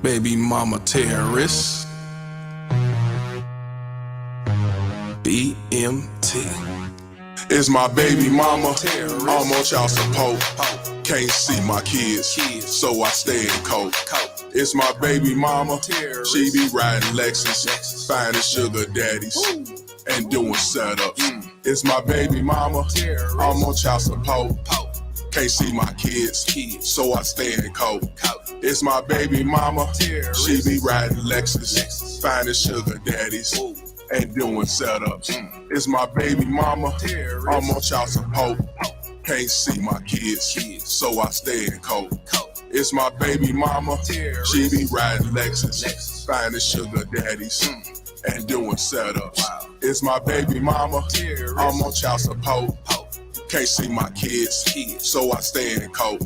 baby mama terrorist. BMT. It's my baby mama, I'm on child support. Can't see my kids, so I stay in coat. It's my baby mama, she be riding Lexus, finding sugar daddies and doing setups. It's my baby mama, I'm on child support. Can't see my kids, so I stay in coat. It's my baby mama, she be riding Lexus, finding sugar daddies and doing setups. It's my baby mama, I'm on child support. Can't see my kids, so I stay in coat. It's my baby mama, she be riding Lexus, finding sugar daddies and doing setups. It's my baby mama, I'm on child support. Can't see my kids, so I stay in coat.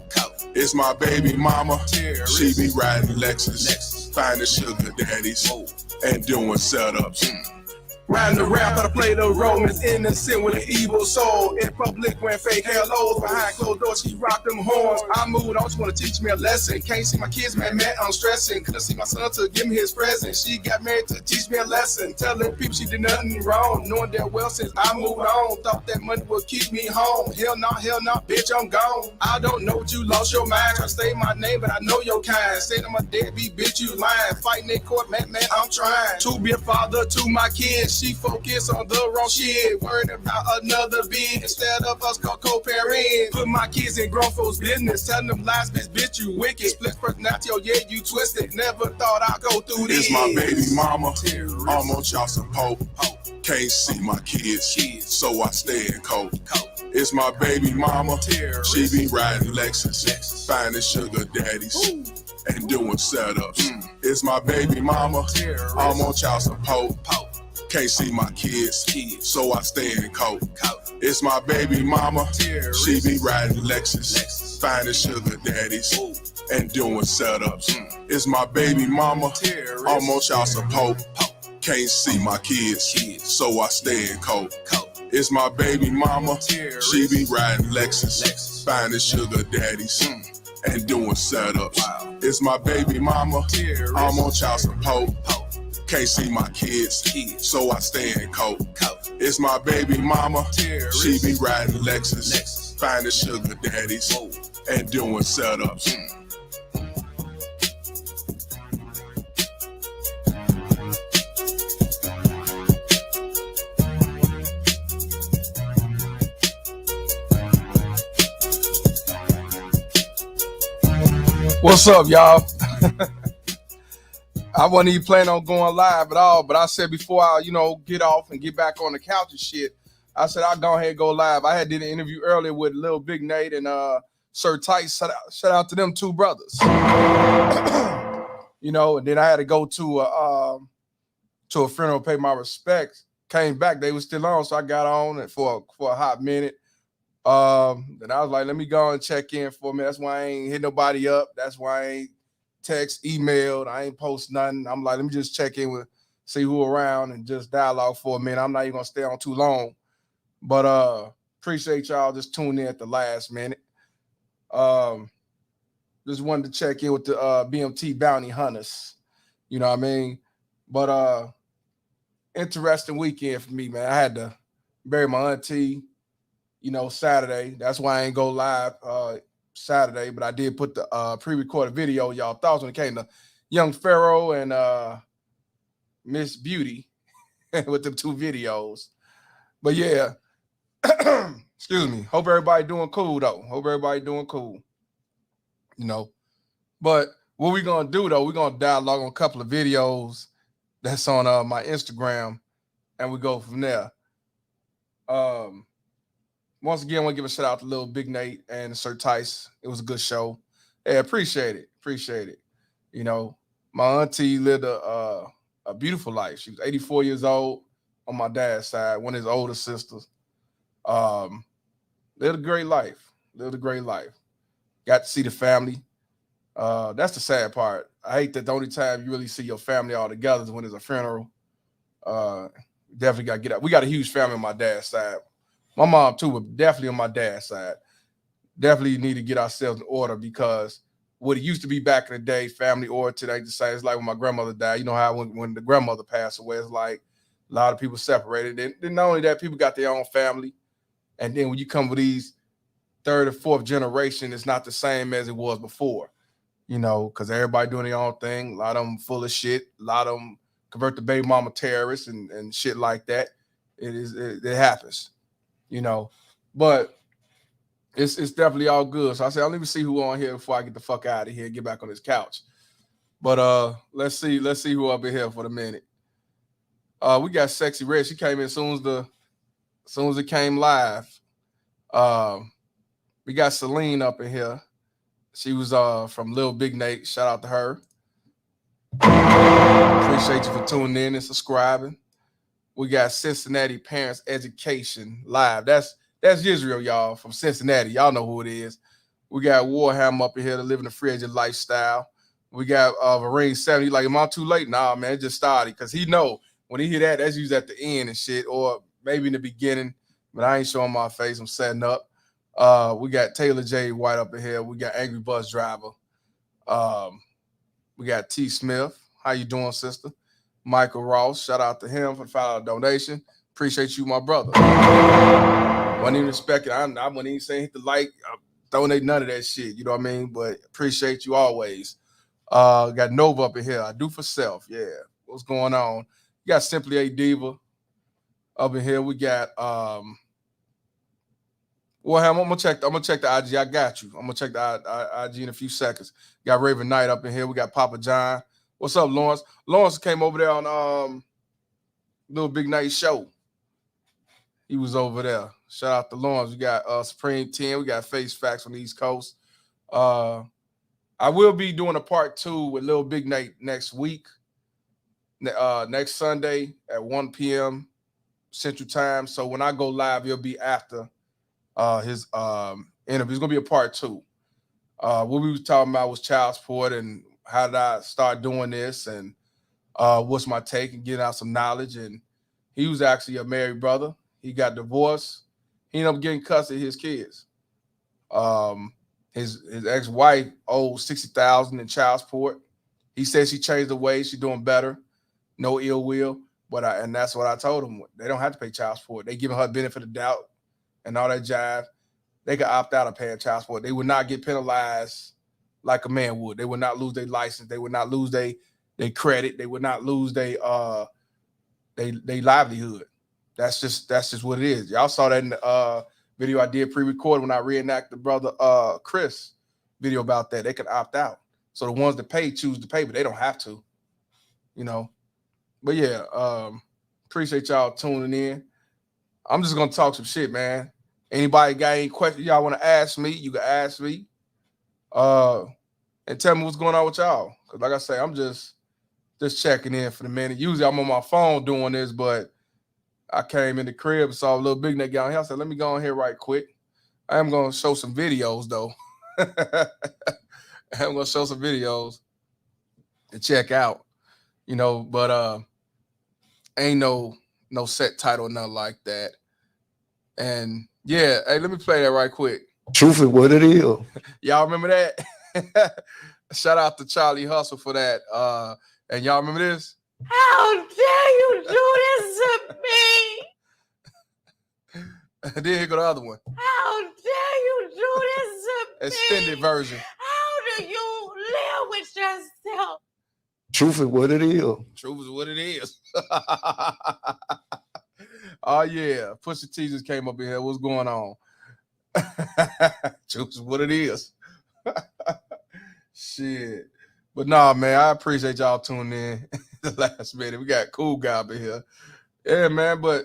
It's my baby mama, she be riding Lexus, finding sugar daddies and doing setups. Riding around, but I play the Romans, innocent with an evil soul. In public, wearing fake hellos, behind closed doors, she rock them horns. I moved on, she wanna teach me a lesson. Can't see my kids, man, I'm stressing. Couldn't see my son to give me his present. She got married to teach me a lesson. Telling people she did nothing wrong, knowing that well since I moved on. Thought that money would keep me home. Hell no, bitch, I'm gone. I don't know what you lost your mind. Try to say my name, but I know your kind. Saying I'm a deadbeat, bitch, you lying. Fighting in court, man, I'm trying to be a father to my kids. She focus on the wrong shit, worried about another being instead of us co-parenting. Put my kids in grown folks' business, telling them lies, bitch, you wicked. Split personality, oh yeah, you twisted. Never thought I'd go through this. It's my baby mama, I'm on child support. Can't see my kids, so I stay in coat. It's my baby mama, she be riding Lexus, finding sugar daddies and doing setups. It's my baby mama, I'm on child support. Can't see my kids, so I stay in coat. It's my baby mama, she be riding Lexus, finding sugar daddies and doing setups. It's my baby mama, I'm on child support. Can't see my kids, so I stay in coat. It's my baby mama, she be riding Lexus, finding sugar daddies and doing setups. It's my baby mama, I'm on child support. Can't see my kids, so I stay in coat. It's my baby mama, she be riding Lexus, finding sugar daddies and doing setups. What's up, y'all? I wasn't even planning on going live at all, but I said before I, get off and get back on the couch and shit, I said I'll go ahead and go live. I had did an interview earlier with Lil Big Nate and Sir Tice. Shout out to them two brothers. And then I had to go to a funeral, pay my respects. Came back, they were still on, so I got on for a hot minute. Then I was like, let me go and check in for a minute. That's why I ain't hit nobody up. That's why I ain't text, emailed, I ain't post nothing. I'm like, let me just check in with, see who around and just dialogue for a minute. I'm not even gonna stay on too long, but appreciate y'all just tuning in at the last minute. Just wanted to check in with the BMT bounty hunters, you know what I mean? But interesting weekend for me, man. I had to bury my auntie, Saturday. That's why I ain't go live Saturday, but I did put the pre-recorded video y'all thoughts when it came to Young Pharaoh and Miss Beauty with them two videos. But yeah, excuse me. Hope everybody doing cool though. Hope everybody doing cool. But what we gonna do though, we're gonna dialogue on a couple of videos that's on my Instagram, and we go from there. Once again, I want to give a shout out to Lil Big Nate and Sir Tice. It was a good show. Yeah, appreciate it. My auntie lived a beautiful life. She was 84 years old on my dad's side, one of his older sisters. Lived a great life. Got to see the family. That's the sad part. I hate that the only time you really see your family all together is when there's a funeral. Definitely got to get out. We got a huge family on my dad's side. My mom too, but definitely on my dad's side. Definitely need to get ourselves in order because what it used to be back in the day, family oriented. I just say it's like when my grandmother died. You know how when the grandmother passed away, it's like a lot of people separated. Then not only that, people got their own family. And then when you come with these third or fourth generation, it's not the same as it was before, you know, because everybody doing their own thing. A lot of them full of shit. A lot of them convert to baby mama terrorists and shit like that. It happens, you know. But it's definitely all good. So I said, I'll even see who on here before I get the fuck out of here and get back on this couch. But let's see who up in here for the minute. We got Sexy Red. She came in as soon as it came live. We got Celine up in here. She was from Lil Big Nate. Shout out to her. Appreciate you for tuning in and subscribing. We got Cincinnati Parents Education Live. That's Israel, y'all, from Cincinnati. Y'all know who it is. We got Warhammer up in here to live in the free agent lifestyle. We got Varine 70. Like, am I too late? Nah, man, it just started. Because he know when he hear that's usually at the end and shit, or maybe in the beginning, but I ain't showing my face. I'm setting up. We got Taylor J. White up in here. We got Angry Bus Driver. We got T. Smith. How you doing, sister? Michael Ross. Shout out to him for the $5 donation. Appreciate you, my brother. Wasn't even expecting. I wasn't even saying hit the like, donate none of that shit. You know what I mean? But appreciate you always. Got Nova up in here. I do for self. Yeah. What's going on? You got Simply a Diva up in here. We got well, I'm gonna check the IG. I got you. I'm gonna check the IG in a few seconds. Got Raven Knight up in here. We got Papa John. What's up, Lawrence? Lawrence came over there on Little Big Night show. He was over there. Shout out to Lawrence. We got Supreme 10. We got Face Facts on the East Coast. I will be doing a part 2 with Little Big Night next week. Next Sunday at 1 p.m. Central Time. So when I go live, it'll be after his interview. It's gonna be a part 2. What we was talking about was child support and how did I start doing this and what's my take and getting out some knowledge. And he was actually a married brother. He got divorced. He ended up getting custody of his kids. His ex-wife owed $60,000 in child support. He said she changed the way. She's doing better. No ill will. And that's what I told him. They don't have to pay child support. They giving her benefit of doubt and all that jive. They could opt out of paying child support. They would not get penalized like a man would. They would not lose their license. They would not lose their credit. They would not lose their livelihood. That's just what it is. Y'all saw that in the video I did pre-recorded when I reenacted the brother Chris video about that. They could opt out. So the ones that pay choose to pay, but they don't have to. You know. But yeah, appreciate y'all tuning in. I'm just gonna talk some shit, man. Anybody got any questions y'all want to ask me? You can ask me. And tell me what's going on with y'all. Cause like I say, I'm just checking in for the minute. Usually I'm on my phone doing this, but I came in the crib and saw a Little Big Nigga out here. I said, let me go in here right quick. I am gonna show some videos though. I'm gonna show some videos to check out, you know, but ain't no set title, nothing like that. And yeah, hey, let me play that right quick. Truth is what it is. Y'all remember that? Shout out to Charlie Hustle for that. And y'all remember this? How dare you do this to me? Then here go the other one. How dare you do this to me? Extended version. How do you live with yourself? Truth is what it is. Truth is what it is. Oh yeah, Pusha T just came up in here. What's going on? Truth is what it is. Shit. But nah, man, I appreciate y'all tuning in the last minute. We got Cool Guy up in here. Yeah, man, but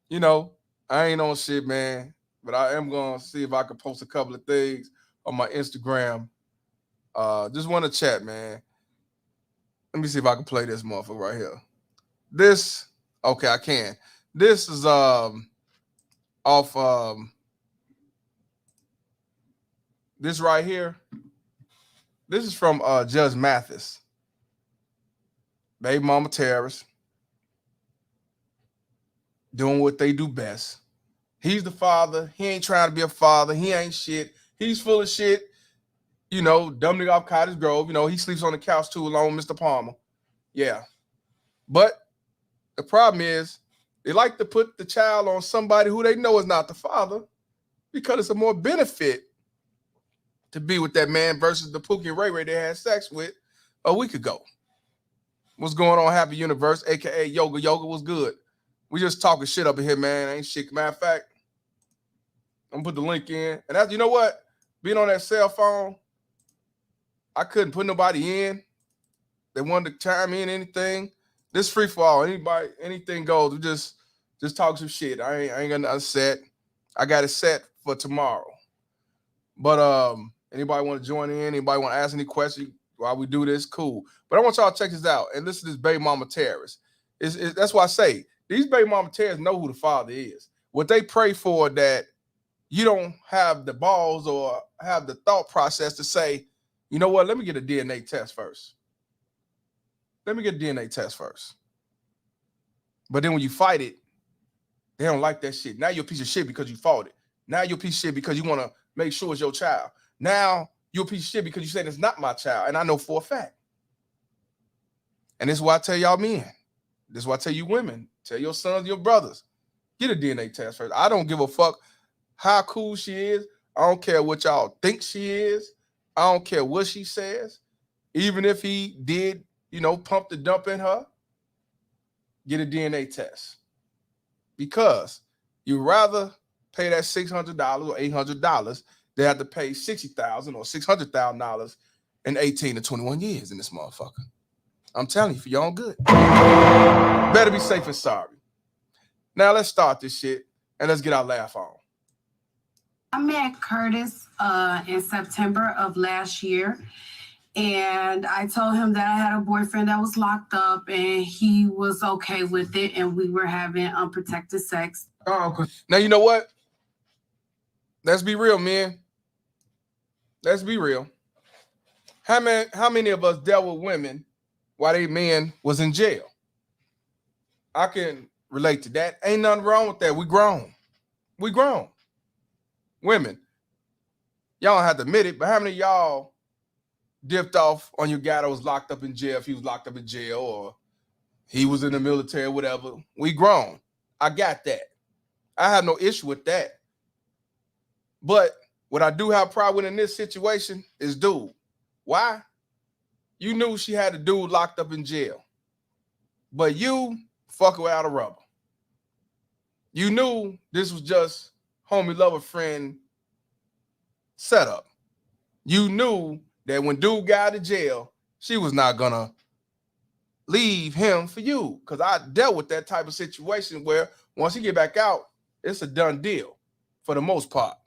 you know, I ain't on shit, man. But I am gonna see if I can post a couple of things on my Instagram. Just want to chat, man. Let me see if I can play this motherfucker right here. This, okay, I can. This is off this right here. This is from Judge Mathis. Baby mama terrorists doing what they do best. He's the father. He ain't trying to be a father. He ain't shit. He's full of shit. you know, dumb nigga off Cottage Grove. You know, he sleeps on the couch too alone, Mr. Palmer. Yeah. But the problem is they like to put the child on somebody who they know is not the father because it's a more benefit to be with that man versus the Pookie and Ray Ray they had sex with a week ago. What's going on, Happy Universe, a.k.a. Yoga? Yoga was good. We just talking shit up in here, man. Ain't shit. Matter of fact, I'm going to put the link in. And that's, you know what? Being on that cell phone, I couldn't put nobody in. They wanted to chime in anything. This free for all. Anybody, anything goes. We just talk some shit. I ain't got nothing set. I got it set for tomorrow. But anybody want to join in? Anybody want to ask any questions while we do this? Cool. But I want y'all to check this out and listen to this baby mama terrorist. That's why I say these baby mama terrorists know who the father is. What they pray for that you don't have the balls or have the thought process to say, you know what, let me get a DNA test first. Let me get a DNA test first. But then when you fight it, they don't like that shit. Now you're a piece of shit because you fought it. Now you're a piece of shit because you want to make sure it's your child. Now you're a piece of shit because you said it's not my child. And I know for a fact. And this is why I tell y'all men. This is why I tell you women. Tell your sons, your brothers. Get a DNA test first. I don't give a fuck how cool she is. I don't care what y'all think she is. I don't care what she says. Even if he did, you know, pump the dump in her, get a DNA test. Because you rather pay that $600 or $800 than have to pay $60,000 or $600,000 in 18 to 21 years in this motherfucker. I'm telling you, for your own good. Better be safe and sorry. Now let's start this shit and let's get our laugh on. I met Curtis in September of last year, and I told him that I had a boyfriend that was locked up, and he was okay with it, and we were having unprotected sex. Now, you know what? Let's be real, man. Let's be real. How many of us dealt with women while they men was in jail? I can relate to that. Ain't nothing wrong with that. We grown. We grown. Women, y'all don't have to admit it, but how many of y'all dipped off on your guy that was locked up in jail if he was locked up in jail or he was in the military or whatever? We grown. I got that. I have no issue with that. But what I do have a problem with in this situation is dude. Why? You knew she had a dude locked up in jail, but you fuck her out of rubber. You knew this was just homie lover friend setup. You knew that when dude got out of jail, she was not gonna leave him for you. Because I dealt with that type of situation where once he get back out, it's a done deal for the most part.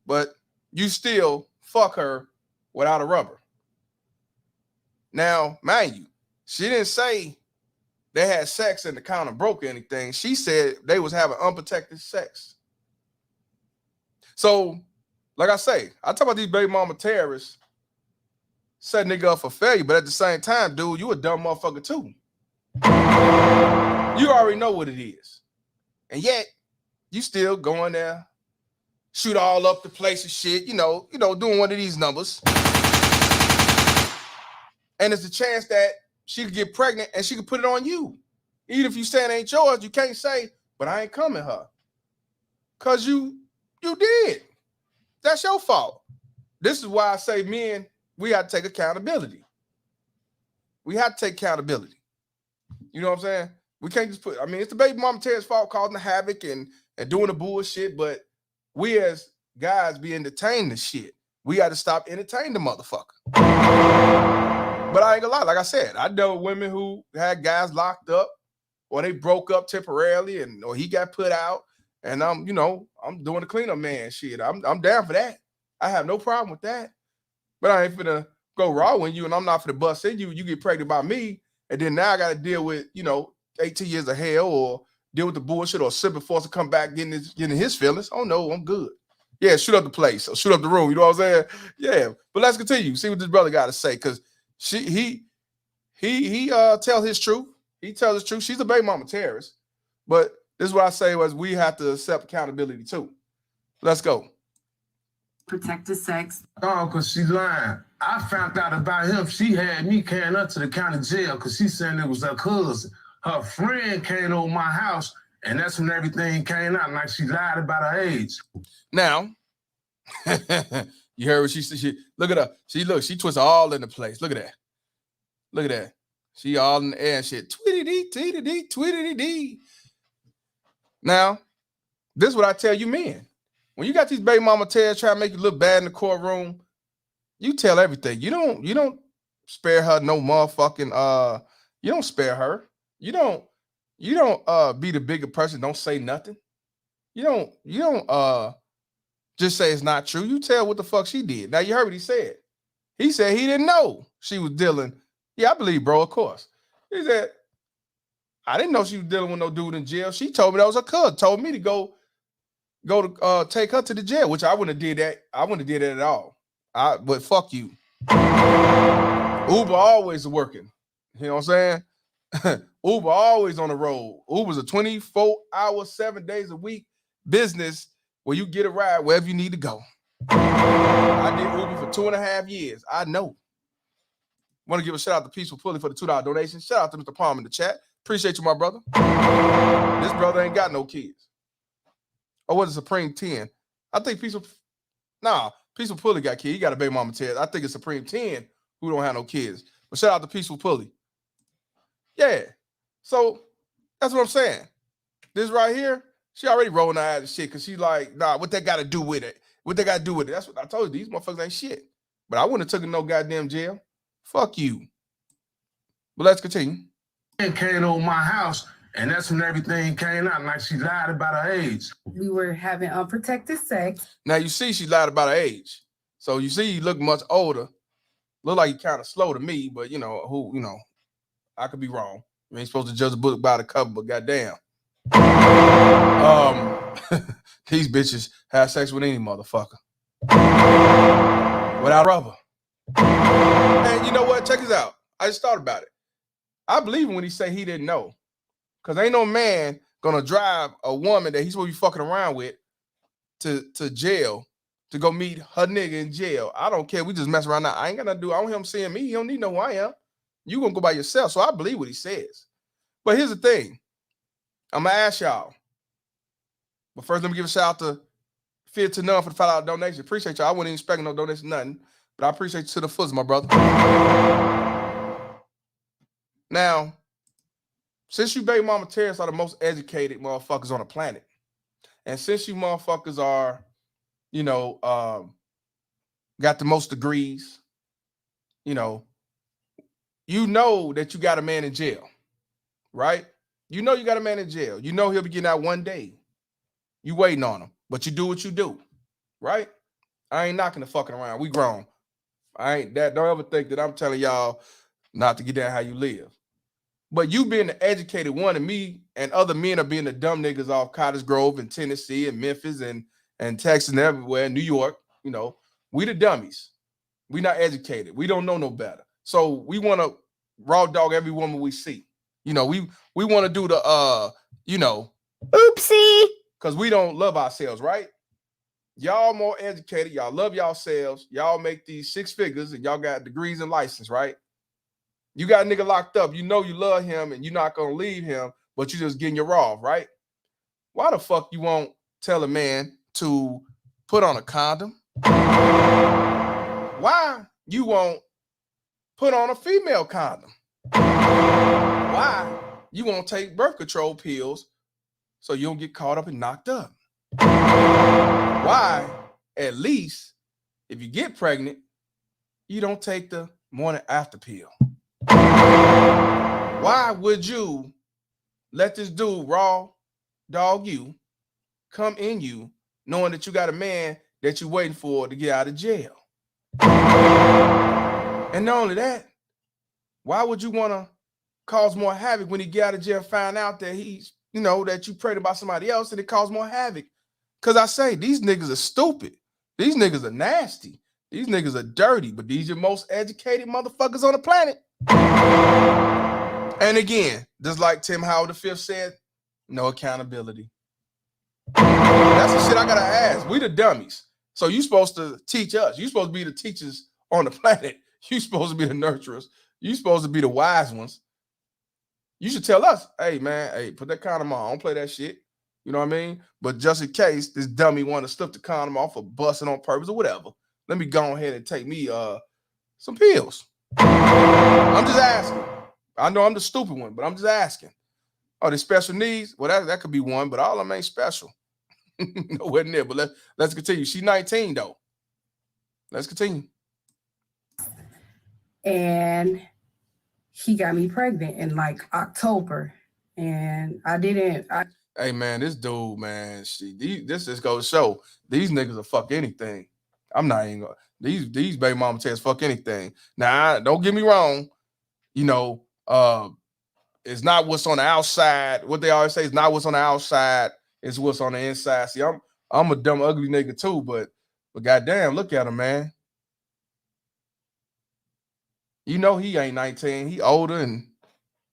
But you still fuck her without a rubber. Now, mind you, she didn't say they had sex and the counter broke or anything. She said they was having unprotected sex. So, like I say, I talk about these baby mama terrorists set nigga up for failure, but at the same time, dude, you a dumb motherfucker too. You already know what it is. And yet, you still going there, shoot all up the place and shit, you know, doing one of these numbers. And it's a chance that she could get pregnant and she could put it on you. Even if you say it ain't yours, you can't say, but I ain't coming her. Because you did. That's your fault. This is why I say men, we have to take accountability. We have to take accountability. You know what I'm saying? We can't just put, I mean, it's the baby mama terrorist's fault causing the havoc and doing the bullshit, but we as guys be entertaining the shit. We got to stop entertaining the motherfucker. But I ain't gonna lie, like I said, I know women who had guys locked up or they broke up temporarily or he got put out. And I'm doing the cleanup man shit. I'm down for that. I have no problem with that. But I ain't finna go raw with you and I'm not finna bust in you. You get pregnant by me. And then now I got to deal with, 18 years of hell or deal with the bullshit or simply force to come back getting his feelings. Oh no, I'm good. Yeah, shoot up the place or shoot up the room. You know what I'm saying? Yeah. But let's continue. See what this brother got to say. Because he tells his truth. He tells his truth. She's a baby mama terrorist. But this is what I say was we have to accept accountability too. Let's go. protected sex. Oh, because she lying. I found out about him. She had me carrying her to the county jail because she said it was her cousin. Her friend came over my house, and that's when everything came out. Like she lied about her age. Now, you heard what she said. Look at her. She twists all in the place. Look at that. Look at that. She all in the air and shit. Tweety-dee, tweety-dee, tweety-dee. Now, this is what I tell you men. When you got these baby mama tears trying to make you look bad in the courtroom, you tell everything. You don't spare her no motherfucking you don't spare her. You don't be the bigger person, don't say nothing. You don't just say it's not true. You tell what the fuck she did. Now you heard what he said. He said he didn't know she was dealing. Yeah, I believe, bro, of course. He said, I didn't know she was dealing with no dude in jail. She told me that was her cousin. Told me to go to take her to the jail, which I wouldn't have did that. I wouldn't have did that at all. But fuck you. Uber always working. You know what I'm saying? Uber always on the road. Uber's a 24-hour, 7 days a week business where you get a ride wherever you need to go. I did Uber for 2.5 years. I know. Want to give a shout out to Peaceful Pulley for the $2 donation. Shout out to Mr. Palmer in the chat. Appreciate you, my brother. This brother ain't got no kids. Or was it Supreme 10? I think Peaceful Pulley got kids. He got a baby mama Ted. I think it's Supreme 10 who don't have no kids. But shout out to Peaceful Pulley. Yeah. So that's what I'm saying. This right here, she already rolling her eyes and shit because she like, nah, what they got to do with it? What they got to do with it? That's what I told you. These motherfuckers ain't shit. But I wouldn't have taken no goddamn jail. Fuck you. But let's continue. And came over my house, and that's when everything came out. Like she lied about her age. We were having unprotected sex. Now you see she lied about her age. So you see he look much older. Look like he kind of slow to me, but I could be wrong. You ain't supposed to judge a book by the cover, but goddamn. These bitches have sex with any motherfucker. Without rubber. And you know what? Check this out. I just thought about it. I believe him when he say he didn't know. Because ain't no man gonna drive a woman that he's supposed to be fucking around with to jail to go meet her nigga in jail. I don't care. We just mess around now. I ain't got nothing to do. I don't want him seeing me. He don't need to know who I am. You gonna go by yourself. So I believe what he says. But here's the thing. I'm gonna ask y'all. But first, let me give a shout out to Fear to None for the $5 donation. Appreciate y'all. I wasn't even expecting no donation, nothing. But I appreciate you to the foots, my brother. Now, since you baby mama terrorists are the most educated motherfuckers on the planet, and since you motherfuckers are, got the most degrees, you know that you got a man in jail, right? You know you got a man in jail. You know he'll be getting out one day. You waiting on him, but you do what you do, right? I ain't knocking the fucking around. We grown. I ain't that. Don't ever think that I'm telling y'all not to get down how you live. But you being the educated one, and me and other men are being the dumb niggas off Cottage Grove and Tennessee and Memphis and Texas and everywhere, New York. We the dummies. We not educated. We don't know no better. So we want to raw dog every woman we see. We want to do the Oopsie. because we don't love ourselves, right? Y'all more educated. Y'all love yourselves. Y'all make these 6 figures and y'all got degrees and license, right? You got a nigga locked up. You know you love him and you're not going to leave him, but you just getting your raw, right? Why the fuck you won't tell a man to put on a condom? Why you won't put on a female condom? Why you won't take birth control pills so you don't get caught up and knocked up? Why, at least, if you get pregnant, you don't take the morning after pill? Why would you let this dude raw dog you, come in you, knowing that you got a man that you're waiting for to get out of jail? And not only that, why would you want to cause more havoc when he get out of jail and find out that he's, that you prayed about somebody else and it caused more havoc? Because I say, these niggas are stupid. These niggas are nasty. These niggas are dirty, but these are the most educated motherfuckers on the planet. And again, just like Tim Howard V said, no accountability. That's the shit I gotta ask. We the dummies. So you supposed to teach us. You supposed to be the teachers on the planet. You supposed to be the nurturers. You supposed to be the wise ones. You should tell us, hey, man, hey, put that condom on. Don't play that shit. You know what I mean? But just in case this dummy want to slip the condom off or busting on purpose or whatever, let me go ahead and take me some pills. I'm just asking. I know I'm the stupid one, but I'm just asking. Oh, the special needs? Well, that could be one, but all of them ain't special. Nowhere near. But let's continue. She's 19 though. Let's continue. And he got me pregnant in like October. And Hey man, this dude, man, this just goes to show these niggas will fuck anything. I'm not even gonna these baby mama test fuck anything. Now, don't get me wrong, you know, it's not what's on the outside. What they always say is not what's on the outside, it's what's on the inside. See, I'm a dumb, ugly nigga too, but goddamn, look at him, man. You know he ain't 19. He older and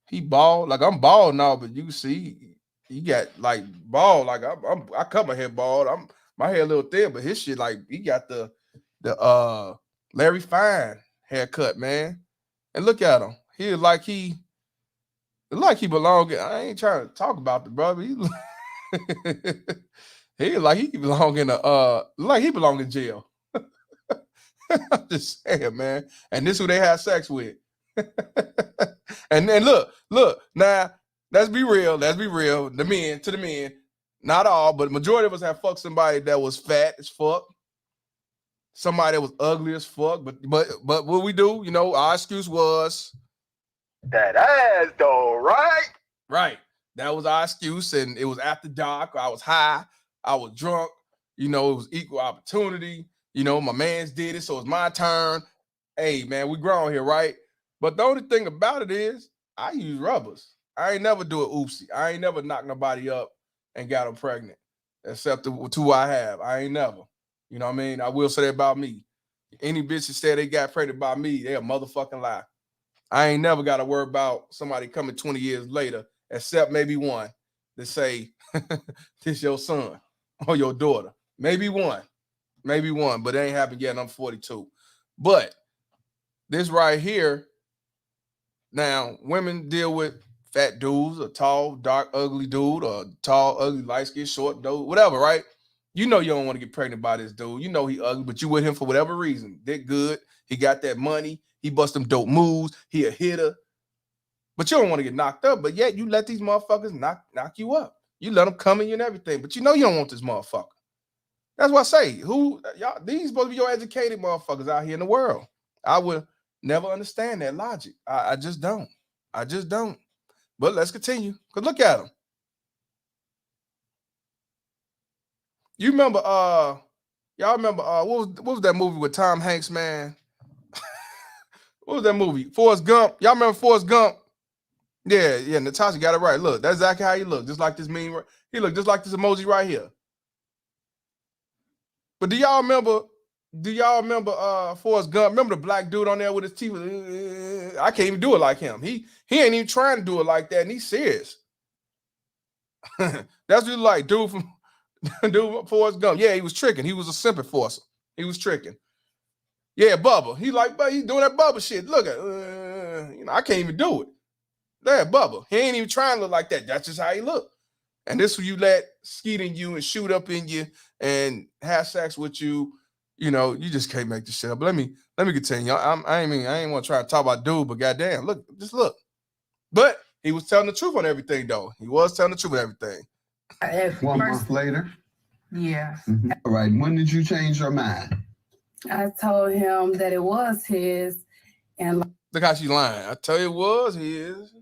he bald. Like I'm bald now, but you see, he got like bald. Like I cut my hair bald. My hair a little thin, but his shit like he got the Larry Fine haircut, man. And look at him. He like he belong. I ain't trying to talk about the brother. He like he belong in like he belong in jail. I'm just saying, man. And this is who they had sex with. And then look, now let's be real. The men, not all, but the majority of us have fucked somebody that was fat as fuck, somebody that was ugly as fuck. But what we do, you know, our excuse was That ass though, right? right. That was our excuse, and it was after dark. I was high, I was drunk. You know, it was equal opportunity. You know, my man's did it, so it's my turn. Hey, man, we grown here, right? But the only thing about it is I use rubbers. I ain't never do it oopsie. I ain't never knocked nobody up and got them pregnant, except the two I have. I ain't never. You know what I mean? I will say that about me. Any bitch that said they got pregnant by me, they a motherfucking lie. I ain't never got to worry about somebody coming 20 years later, except maybe one that say, this your son or your daughter. Maybe one, but it ain't happened yet, and I'm 42. But this right here, now, women deal with fat dudes, a tall, dark, ugly dude, or tall, ugly, light-skinned, short dude, whatever, right? You know you don't want to get pregnant by this dude. You know he ugly, but you with him for whatever reason. Dick good. He got that money. He bust them dope moves. He a hitter. But you don't want to get knocked up. But yet you let these motherfuckers knock you up. You let them come in you and everything. But you know you don't want this motherfucker. That's what I say. Y'all, these supposed to be your educated motherfuckers out here in the world. I would never understand that logic. I just don't. But let's continue. Because look at them. You remember, y'all remember, what was that movie with Tom Hanks, man? What was that movie? Forrest Gump. Y'all remember Forrest Gump? Yeah, Natasha got it right. Look, that's exactly how he looked. Just like this meme. He looked just like this emoji right here. But do y'all remember Forrest Gump? Remember the black dude on there with his teeth? I can't even do it like him. He ain't even trying to do it like that, and he's serious. That's just like dude from Forrest Gump. Yeah, he was tricking. He was a simp enforcer. He was tricking. Yeah, Bubba. He doing that Bubba shit. Look at, I can't even do it. Yeah, Bubba. He ain't even trying to look like that. That's just how he look. And this when you let skeet in you and shoot up in you and have sex with you, you know, you just can't make this shit up. But let me continue. I ain't want to try to talk about dude, but goddamn, look. But he was telling the truth on everything, though. He was telling the truth on everything. 1 month later? Yeah. Mm-hmm. All right. When did you change your mind? I told him that it was his. And look how she lying. I tell you it was his.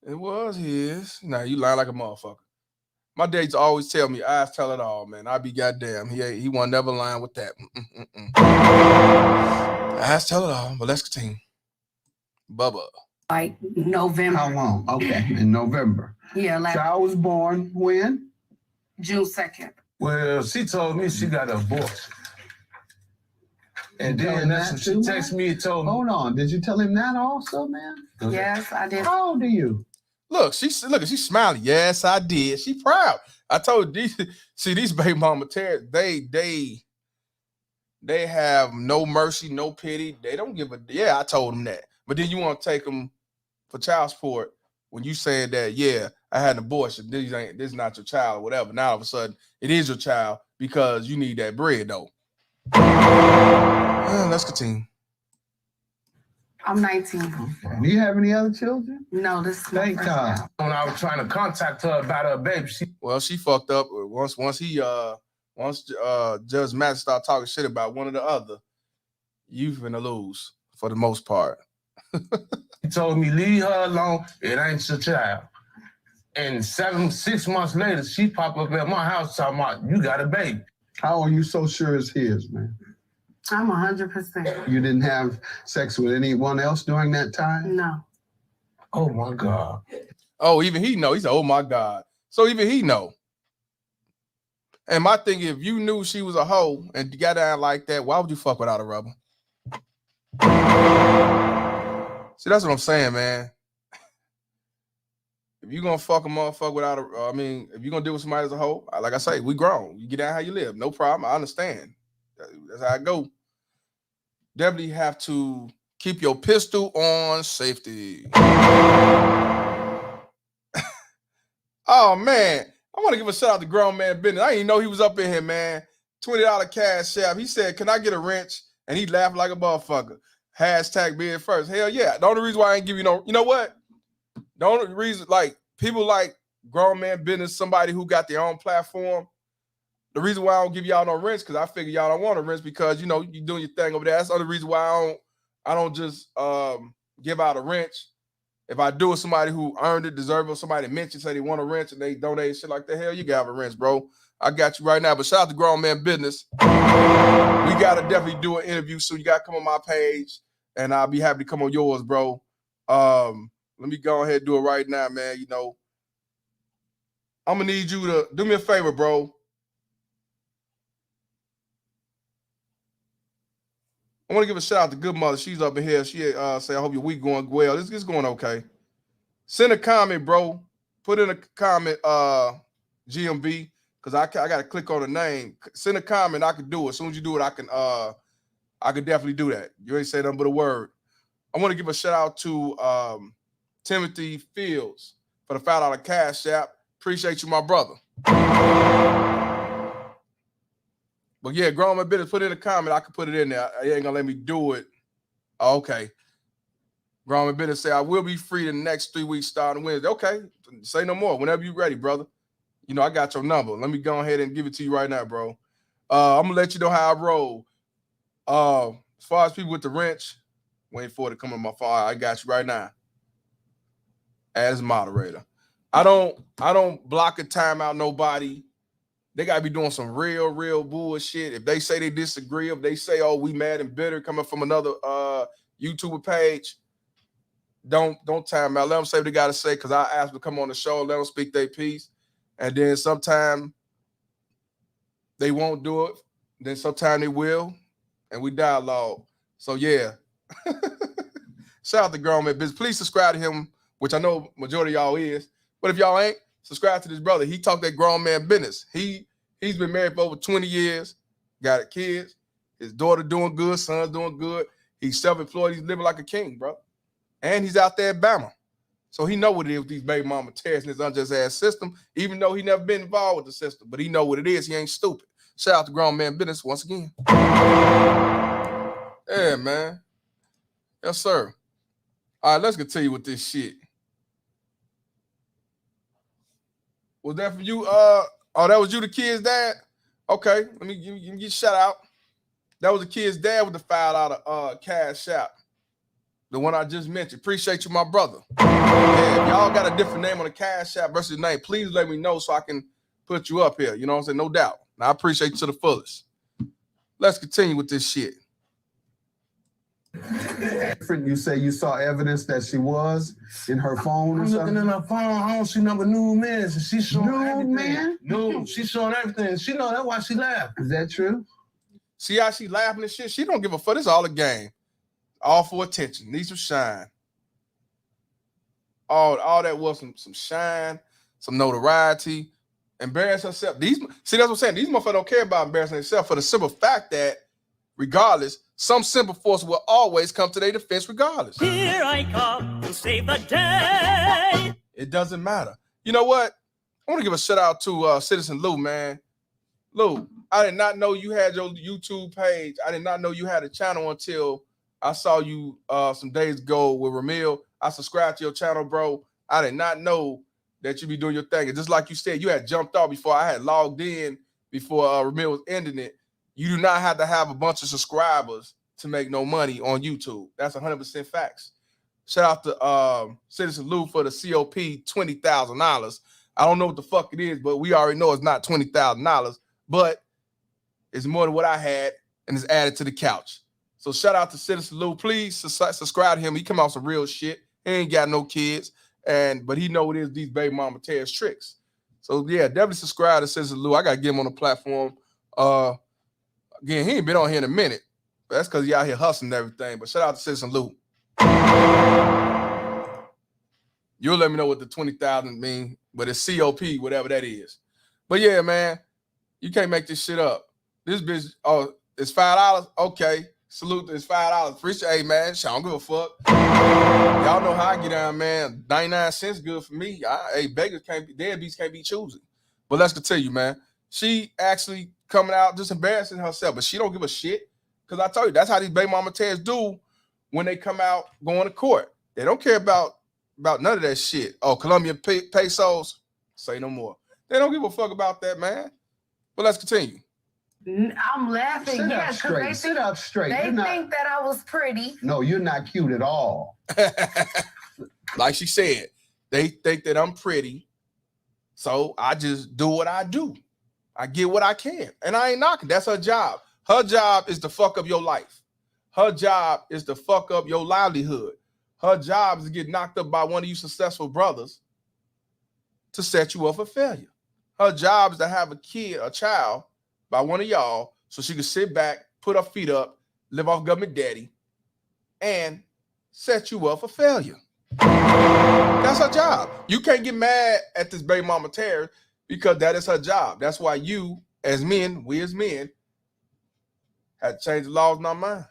It was his. Nah, you lying like a motherfucker. My dates always tell me, eyes tell it all, man. I be goddamn. He won't never lying with that. Eyes tell it all, but let's continue. Bubba. Like November. How long? Okay, in November. Yeah, like Child was born when? June 2nd. Well, she told me she got an abortion. And then that's when she texted me and told me. Hold on. Did you tell him that also, man? Okay. Yes, I did. How old are you? Look, she's smiling. Yes, I did. She proud. I told these baby mama Terry, they They have no mercy, no pity. They don't give a. Yeah, I told them that. But then you want to take them for child support when you saying that, yeah, I had an abortion. This is not your child or whatever. Now all of a sudden it is your child because you need that bread though. Let's continue. I'm 19. Do you have any other children? No, this is my Thank first God. child. When I was trying to contact her about her baby, She fucked up once Judge Matt started talking shit about one or the other. You finna lose for the most part. she told me, leave her alone. It ain't your child. And 6 months later, she popped up at my house talking about, you got a baby. How are you so sure it's his, man? I'm 100%. You didn't have sex with anyone else during that time? No. Oh my God. Oh, even he know. He said, oh my God. So even he know. And my thing, if you knew she was a hoe and you got down like that, why would you fuck without a rubber? See, that's what I'm saying, man. If you're gonna fuck a motherfucker without if you're gonna deal with somebody as a hoe, like I say, we grown. You get down how you live. No problem. I understand. That's how I go. Definitely have to keep your pistol on safety. Oh, man. I want to give a shout out to Grown Man Business. I didn't know he was up in here, man. $20 cash app. He said, can I get a wrench? And he laughed like a motherfucker. Hashtag being first. Hell yeah. The only reason why I ain't give you no, you know what? The only reason, like, people like Grown Man Business, somebody who got their own platform, the reason why I don't give y'all no wrench, because I figure y'all don't want a wrench because, you know, you're doing your thing over there. That's the other reason why I don't just give out a wrench. If I do it, somebody who earned it, deserve it, somebody mentioned, say they want a wrench and they donate shit like that, hell, you can have a wrench, bro. I got you right now. But shout out to Grown Man Business. We got to definitely do an interview soon. You got to come on my page, and I'll be happy to come on yours, bro. Let me go ahead and do it right now, man. You know, I'm going to need you to do me a favor, bro. I want to give a shout out to Good Mother. She's up in here. She say, I hope your week going well. It's going okay. Send a comment, bro. Put in a comment, GMB, because I got to click on the name. Send a comment. I can do it. As soon as you do it, I can definitely do that. You ain't say nothing but a word. I want to give a shout out to Timothy Fields for the $5 cash app. Appreciate you, my brother. But yeah, Grown Man Business, put in a comment. I can put it in there. You ain't gonna let me do it. Oh, okay. Grown Man Business say I will be free the next 3 weeks starting Wednesday. Okay, say no more. Whenever you're ready, brother. You know I got your number. Let me go ahead and give it to you right now, bro. I'm gonna let you know how I roll. As far as people with the wrench, waiting for it to come on my phone. I got you right now. As moderator, I don't block a timeout nobody. They gotta be doing some real bullshit. If they say they disagree, if they say, oh, we mad and bitter coming from another YouTuber page, don't time out. Let them say what they gotta say, because I asked them to come on the show, let them speak their piece. And then sometime they won't do it. Then sometime they will. And we dialogue. So yeah. Shout out to Grown Man Business. Please subscribe to him, which I know majority of y'all is. But if y'all ain't, subscribe to this brother. He talked that Grown Man Business. He's been married for over 20 years, got kids. His daughter doing good, son's doing good. He's self-employed. He's living like a king, bro. And he's out there at Bama. So he know what it is with these baby mama tears in his unjust ass system, even though he never been involved with the system. But he know what it is. He ain't stupid. Shout out to Grown Man Business once again. Yeah, man. Yes, sir. All right, let's continue with this shit. Was that for you? Oh, that was you, the kid's dad? Okay, let me give you a shout out. That was the kid's dad with the $5 cash out. The one I just mentioned. Appreciate you, my brother. Yeah, if y'all got a different name on the cash app versus name, please let me know so I can put you up here. You know what I'm saying? No doubt. Now, I appreciate you to the fullest. Let's continue with this shit. You say you saw evidence that she was in her phone or I'm something? looking in her phone. I don't see number new man. And she's showing Nude everything. man? No, she's showing everything. She know that's why she laughed. Is that true? See how she laughing and shit? She don't give a fuck. It's all a game. All for attention. Need some shine. All that was some shine, some notoriety. Embarrass herself. See, that's what I'm saying. These motherfuckers don't care about embarrassing themselves for the simple fact that regardless, some simple force will always come to their defense regardless. Here I come to save the day. It doesn't matter. You know what? I want to give a shout out to Citizen Lou, man. Lou, I did not know you had your YouTube page. I did not know you had a channel until I saw you some days ago with Ramil. I subscribed to your channel, bro. I did not know that you be doing your thing. And just like you said, you had jumped off before I had logged in before Ramil was ending it. You do not have to have a bunch of subscribers to make no money on YouTube. That's 100% facts. Shout out to Citizen Lou for the COP $20,000. I don't know what the fuck it is, but we already know it's not $20,000, but it's more than what I had and it's added to the couch. So shout out to Citizen Lou. Please subscribe to him. He come out some real shit. He ain't got no kids, but he know what it is these baby mama tears tricks. So yeah, definitely subscribe to Citizen Lou. I gotta get him on the platform. Again, he ain't been on here in a minute. But that's because he out here hustling and everything. But shout out to Citizen Lou. You'll let me know what the 20,000 mean, but it's COP, whatever that is. But yeah, man, you can't make this shit up. This bitch, oh, it's $5. Okay, salute. It's $5. Appreciate, hey man, I don't give a fuck. Y'all know how I get down, man. 99 cents good for me. Hey, beggars can't be, deadbeats can't be choosy. But let's continue, man. She actually coming out just embarrassing herself, but she don't give a shit. Because I told you, that's how these baby mama tears do when they come out going to court. They don't care about none of that shit. Oh, Colombian pesos, say no more. They don't give a fuck about that, man. But let's continue. I'm laughing. Sit Yeah, up straight. Sit up straight. They You're not, think that I was pretty. no, you're not cute at all. Like she said, they think that I'm pretty, so I just do what I do. I get what I can, and I ain't knocking. That's her job. Her job is to fuck up your life. Her job is to fuck up your livelihood. Her job is to get knocked up by one of you successful brothers to set you up for failure. Her job is to have a child by one of y'all so she can sit back, put her feet up, live off government daddy, and set you up for failure. That's her job. You can't get mad at this baby mama terror because that is her job. That's why you, as men, we as men, had to change the laws in our mind.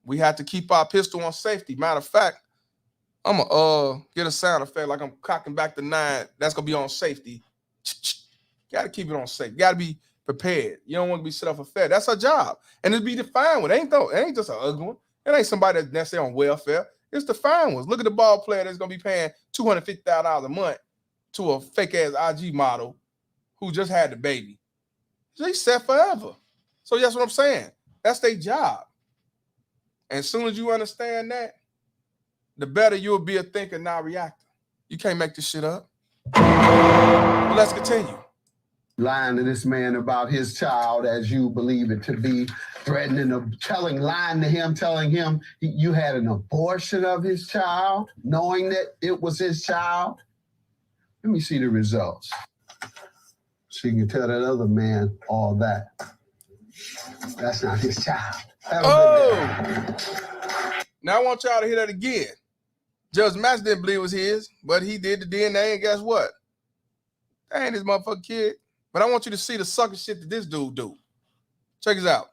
We have to keep our pistol on safety. Matter of fact, I'm gonna get a sound effect like I'm cocking back the 9. That's gonna be on safety. Gotta keep it on safe. Gotta be prepared. You don't want to be set up for fair. That's her job. And it's be defined with. It ain't just an ugly one. It ain't somebody that's necessarily on welfare. It's the fine ones. Look at the ball player that's gonna be paying $250,000 a month to a fake ass IG model who just had the baby. They set forever. So that's what I'm saying. That's their job. And as soon as you understand that, the better you'll be a thinker, not a reactor. You can't make this shit up. But let's continue. Lying to this man about his child as you believe it to be, threatening, lying to him, telling him you had an abortion of his child, knowing that it was his child. Let me see the results. So you can tell that other man all that. That's not his child. Now I want y'all to hear that again. Judge Max didn't believe it was his, but he did the DNA, and guess what? That ain't his motherfucking kid. But I want you to see the sucker shit that this dude do. Check this out.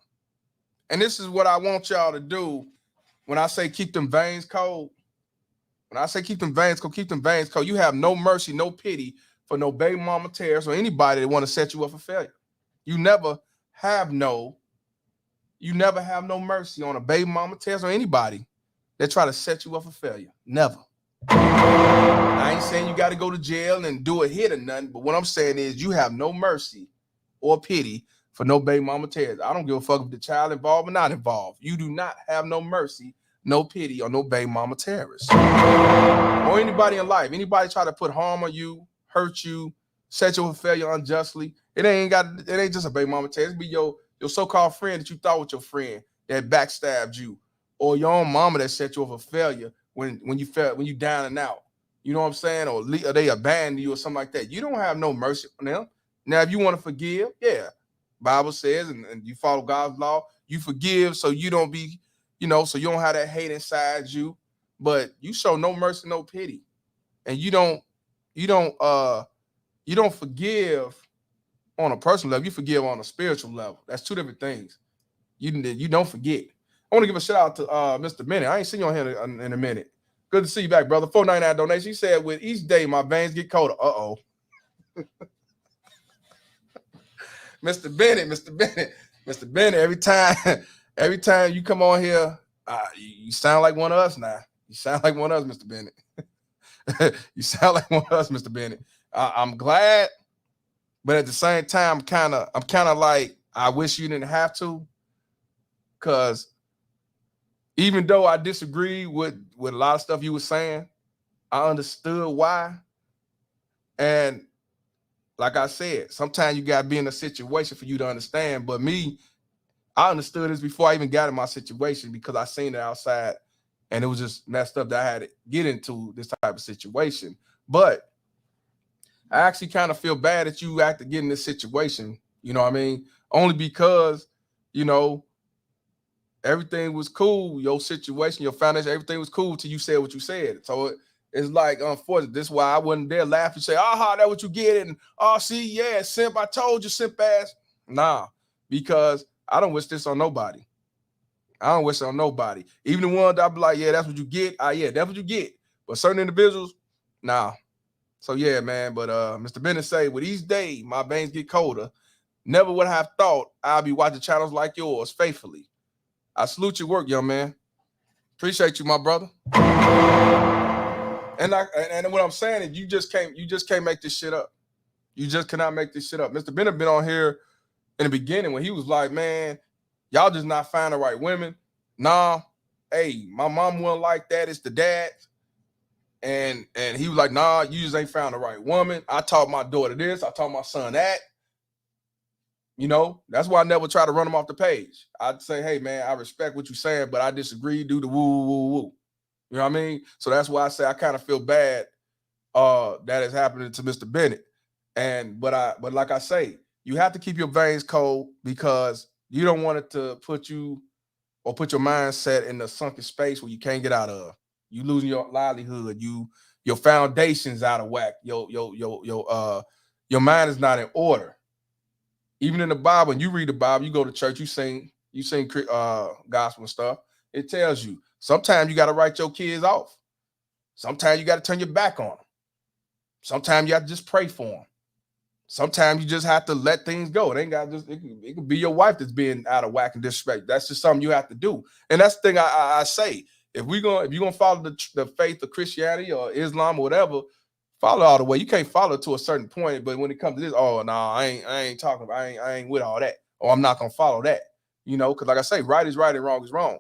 And this is what I want y'all to do when I say keep them veins cold. When I say keep them veins cold, keep them veins cold. You have no mercy, no pity for no baby mama terrorists or anybody that want to set you up for failure. You never have no mercy on a baby mama terrorist or anybody that try to set you up for failure. Never. I ain't saying you got to go to jail and do a hit or nothing, but what I'm saying is you have no mercy or pity for no baby mama terrorists. I don't give a fuck if the child involved or not involved. You do not have no mercy, no pity on no baby mama terrorists. Or anybody in life. Anybody try to put harm on you, hurt you, set you up for failure unjustly. It ain't just a baby mama terrorist. It be your so-called friend that you thought was your friend that backstabbed you, or your own mama that set you up for failure when you down and out. You know what I'm saying? Or they abandoned you or something like that. You don't have no mercy on them. Now, if you want to forgive, yeah, Bible says, and you follow God's law, you forgive so you don't be, so you don't have that hate inside you. But you show no mercy, no pity, and you don't forgive on a personal level. You forgive on a spiritual level. That's two different things. You don't forget. I want to give a shout out to Mr. Bennett. I ain't seen you on here in a minute. Good to see you back, brother. 499 donation. He said, with each day, my veins get colder. Uh-oh. Mr. Bennett, every time you come on here, you sound like one of us now. You sound like one of us, Mr. Bennett. You sound like one of us, Mr. Bennett. I'm glad, but at the same time, I'm kind of like, I wish you didn't have to, because even though I disagree with a lot of stuff you were saying, I understood why. And like I said, sometimes you got to be in a situation for you to understand. But me, I understood this before I even got in my situation, because I seen it outside and it was just messed up that I had to get into this type of situation. But I actually kind of feel bad that you had to get in this situation. You know what I mean? Only because, you know, everything was cool. Your situation, your foundation, everything was cool till you said what you said. So it's like, unfortunate. This is why I wasn't there laughing and say, aha, that's what you get. And, oh, see, yeah, simp, I told you, simp ass. Nah, because I don't wish this on nobody. I don't wish it on nobody. Even the ones that I be like, yeah, that's what you get. Yeah, that's what you get. But certain individuals, nah. So, yeah, man. But Mr. Bennett say, with each day, my veins get colder. Never would have thought I'll be watching channels like yours faithfully. I salute your work, young man. Appreciate you, my brother. And what I'm saying is, you just can't make this shit up. You just cannot make this shit up. Mr. Bennett been on here in the beginning when he was like, man, y'all just not find the right women. Nah, hey, my mom wasn't like that. It's the dad. And he was like, nah, you just ain't found the right woman. I taught my daughter this. I taught my son that. You know, that's why I never try to run them off the page. I'd say, hey, man, I respect what you're saying, but I disagree. Do the woo, woo, woo. You know what I mean? So that's why I say I kind of feel bad that is happening to Mr. Bennett. But like I say, you have to keep your veins cold, because you don't want it to put your mindset in the sunken space where you can't get out of. You losing your livelihood. Your foundation's out of whack. Your mind is not in order. Even in the Bible, when you read the Bible, you go to church, you sing gospel and stuff. It tells you sometimes you got to write your kids off. Sometimes you got to turn your back on them. Sometimes you have to just pray for them. Sometimes you just have to let things go. It ain't got just it could be your wife that's being out of whack and disrespect. That's just something you have to do. And that's the thing I say. If you're gonna follow the faith of Christianity or Islam or whatever, follow all the way. You can't follow to a certain point, but when it comes to this, oh no, I ain't talking about, I ain't with all that, or I'm not gonna follow that. You know, because like I say, right is right and wrong is wrong.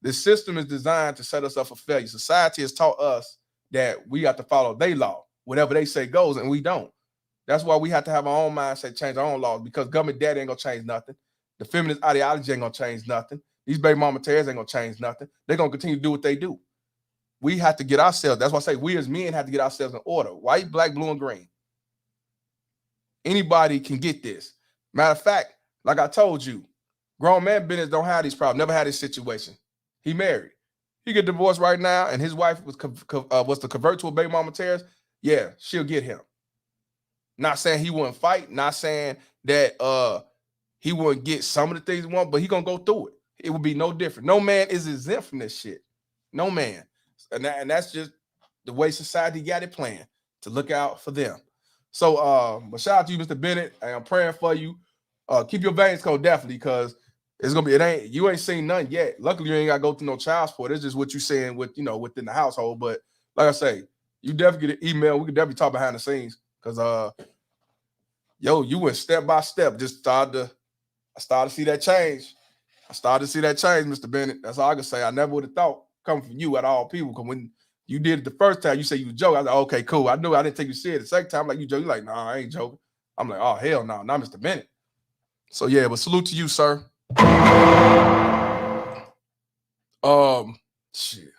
The system is designed to set us up for failure. Society has taught us that we have to follow their law. Whatever they say goes, and we don't. That's why we have to have our own mindset, change our own laws, because government daddy ain't gonna change nothing. The feminist ideology ain't gonna change nothing. These baby mama tears ain't gonna change nothing. They're gonna continue to do what they do. We have to get ourselves. That's why I say we as men have to get ourselves in order. White, black, blue, and green. Anybody can get this. Matter of fact, like I told you, grown man business don't have these problems. Never had this situation. He married. He get divorced right now, and his wife was to convert to a baby mama tears. Yeah, she'll get him. Not saying he wouldn't fight. Not saying that he wouldn't get some of the things he wants, but he gonna go through it. It would be no different. No man is exempt from this shit. No man. And that's just the way society got it planned, to look out for them. So, but shout out to you, Mr. Bennett. I'm praying for you. Keep your veins cold, definitely, because it's gonna be. You ain't seen none yet. Luckily, you ain't got to go through no child support. It's just what you saying with within the household. But like I say, you definitely get an email. We can definitely talk behind the scenes, because you went step by step. I started to see that change. Mr. Bennett. That's all I can say. I never would have thought, coming from you at all people, because when you did it the first time, you said you was joking. I was like, okay, cool. I knew I didn't take you serious. The second time, I'm like, you joke. You're like, nah, I ain't joking. I'm like, oh, hell no, not Mr. Bennett. So yeah, but salute to you, sir. Shit.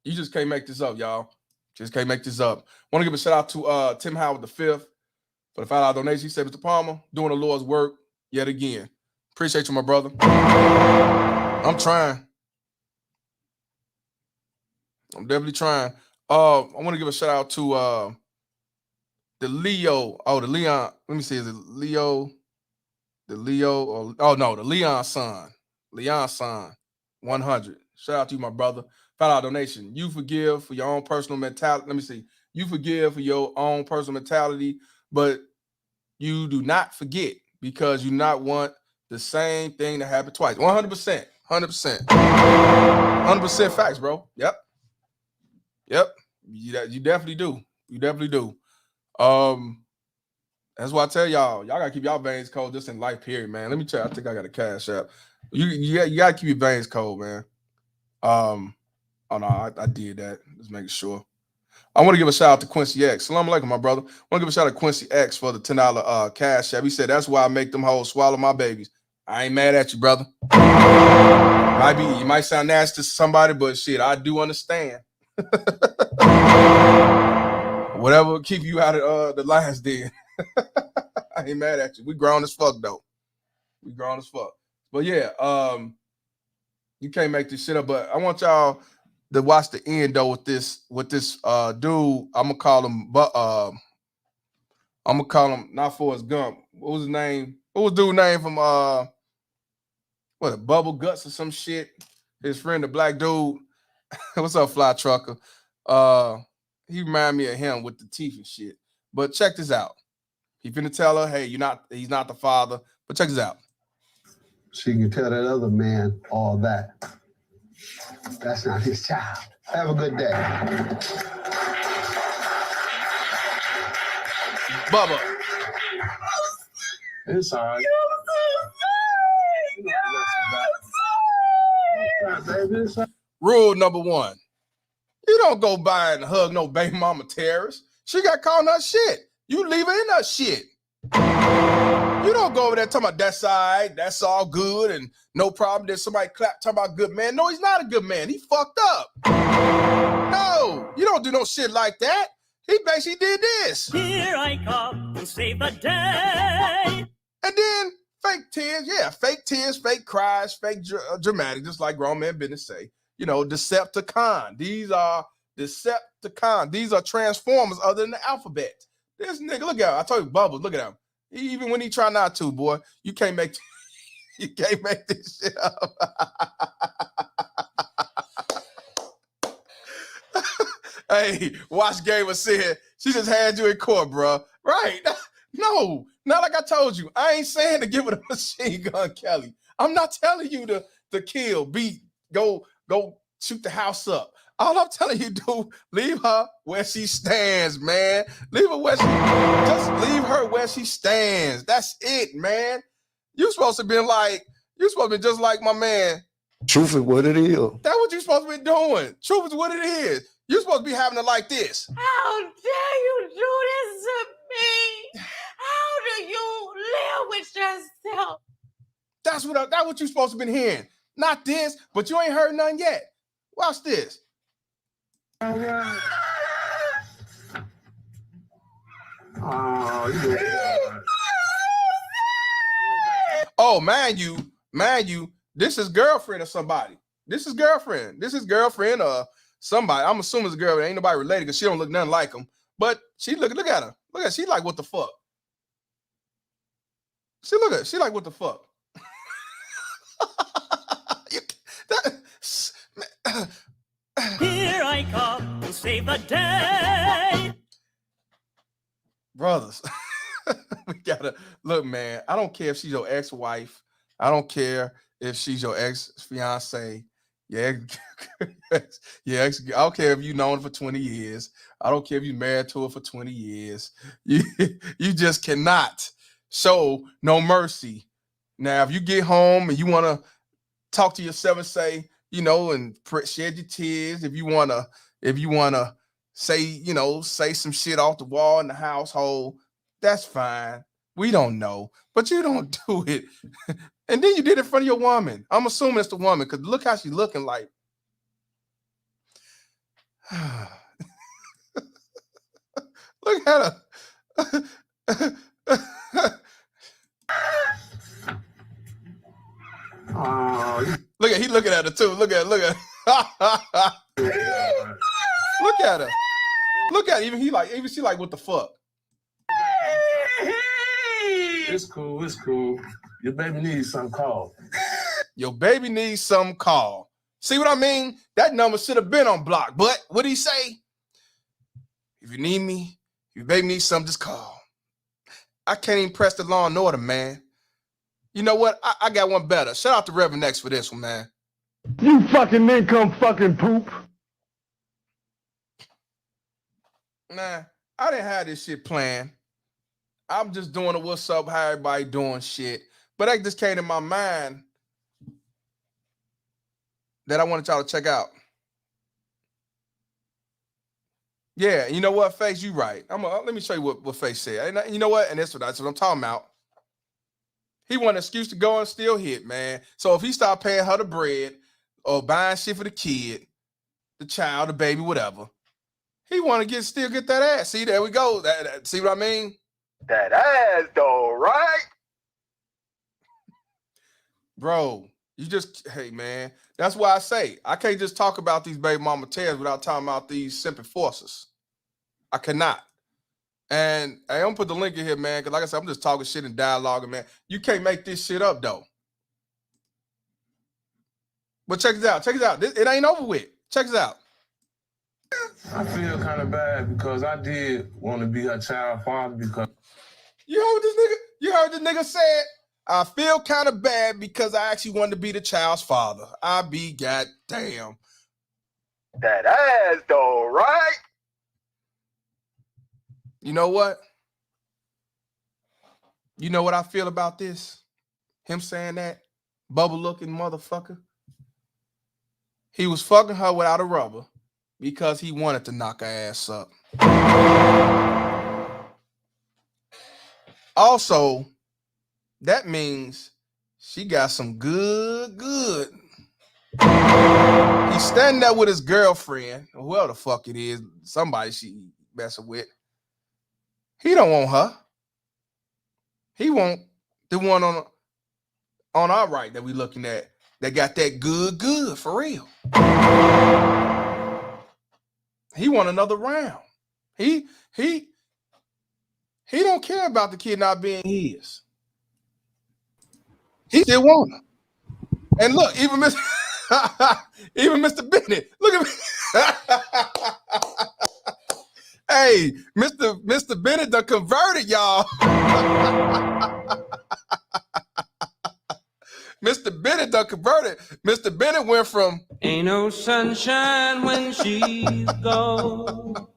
You just can't make this up, y'all. Just can't make this up. Want to give a shout out to Tim Howard V for the $5 donation. He said, Mr. Palmer, doing the Lord's work yet again. Appreciate you, my brother. I'm trying. I'm definitely trying. I want to give a shout out to the Leo. Oh, the Leon. Let me see. Is it Leo? the Leo, or oh no, the Leon son. Leon son, 100. Shout out to you, my brother. $5 donation. You forgive for your own personal mentality. Let me see. You forgive for your own personal mentality, but you do not forget because you not want the same thing to happen twice. 100%. 100%. 100% facts, bro. Yep. You definitely do. You definitely do. That's why I tell y'all gotta keep y'all veins cold just in life, period, man. Let me check. I think I got a cash app. You gotta keep your veins cold, man. Oh no, I did that. Just making sure. I want to give a shout out to Quincy X. Salam alaikum, my brother. I want to give a shout out to Quincy X for the $10 cash app. He said that's why I make them hoes swallow my babies. I ain't mad at you, brother. You might sound nasty to somebody, but shit, I do understand. Whatever keep you out of the lion's den. I ain't mad at you. We grown as fuck though. We grown as fuck. But yeah, you can't make this shit up. But I want y'all to watch the end though with this dude. I'm gonna call him, not Forrest Gump. What was his name? What was dude's name from Bubble Guts or some shit? His friend, the black dude. What's up, Fly Trucker? He remind me of him with the teeth and shit. But check this out. He finna tell her, hey, he's not the father. But check this out. She can tell that other man all that. That's not his child. Have a good day. Bubba. It's all right. Rule number 1. You don't go by and hug no baby mama terrorist. She got caught in her shit. You leave her in her shit. You don't go over there talking about that's all right, that's all good, and no problem. There's somebody talking about good man. No, he's not a good man. He fucked up. No, you don't do no shit like that. He basically did this. Here I come to save the day. And then fake tears. Yeah, fake tears, fake cries, fake dramatic, just like grown man business say. You know, Decepticon. These are Decepticon. These are Transformers other than the alphabet. This nigga, look at him. I told you, Bubbles, look at him. Even when he try not to, boy, you can't make this shit up. Hey, Watch Gamer said she just had you in court, bro. Right? No, not like I told you. I ain't saying to give it a machine gun, Kelly. I'm not telling you to kill, beat, go shoot the house up. All I'm telling you, dude, leave her where she stands, man. Leave her where she stands. That's it, man. You supposed to be just like my man. Truth is what it is. That's what you supposed to be doing. Truth is what it is. You're supposed to be having it like this. How dare you do this to me? How do you live with yourself? That's what you're supposed to be hearing. Not this, but you ain't heard none yet. Watch this. All right. Oh, mind you, this is girlfriend or somebody. This is girlfriend or somebody. I'm assuming it's a girl. Ain't nobody related because she don't look nothing like him. But she look at her. Look at her. She like, what the fuck? She like, what the fuck? Here I come to save the day. Brothers, we gotta look, man. I don't care if she's your ex-wife. I don't care if she's your ex-fiance. Yeah, I don't care if you've known her for 20 years. I don't care if you're married to her for 20 years. You just cannot show no mercy. Now, if you get home and you want to talk to yourself and say, and shed your tears, if you wanna say, say some shit off the wall in the household, that's fine. We don't know, but you don't do it. And then you did it in front of your woman. I'm assuming it's the woman because look how she's looking like. Look at her. He looking at her too. Look at her. Look at her. Look at her. Even she like, what the fuck? It's cool. Your baby needs some call. Your baby needs some call. See what I mean? That number should have been on block. But what did he say? If you need me, if your baby needs something, just call. I can't even press the law and order, man. You know what? I got one better. Shout out to Reverend X for this one, man. You fucking income fucking poop. Nah, I didn't have this shit planned. I'm just doing a what's up, how everybody doing shit. But that just came to my mind that I wanted y'all to check out. Yeah, you know what, Face, you right. Let me show you what Face said. And you know what? And that's what I'm talking about. He want an excuse to go and still hit, man. So if he start paying her the bread or buying shit for the kid, the child, the baby, whatever, he want to still get that ass. See, there we go. See what I mean? That ass though, right? Bro, hey, man. That's why I say I can't just talk about these baby mama tears without talking about these simple forces. I cannot. And I'm gonna put the link in here, man, because like I said, I'm just talking shit and dialoguing, man. You can't make this shit up, though. But check this out. Check this out. It ain't over with. Check this out. I feel kind of bad because I did want to be her child father because... You heard this nigga said, I feel kind of bad because I actually wanted to be the child's father. I be goddamn. That ass though, right? You know what? You know what I feel about this? Him saying that? Bubble-looking motherfucker. He was fucking her without a rubber because he wanted to knock her ass up. Also, that means she got some good. He's standing there with his girlfriend, whoever the fuck it is, somebody she messing with. He don't want her. He want the one on our right that we looking at that got that good for real. He want another round. He don't care about the kid not being his. He still want her. And look, even Mr. Bennett, look at me. Hey, Mr. Bennett done converted, y'all. Mr. Bennett done converted. Mr. Bennett went from ain't no sunshine when she's gone.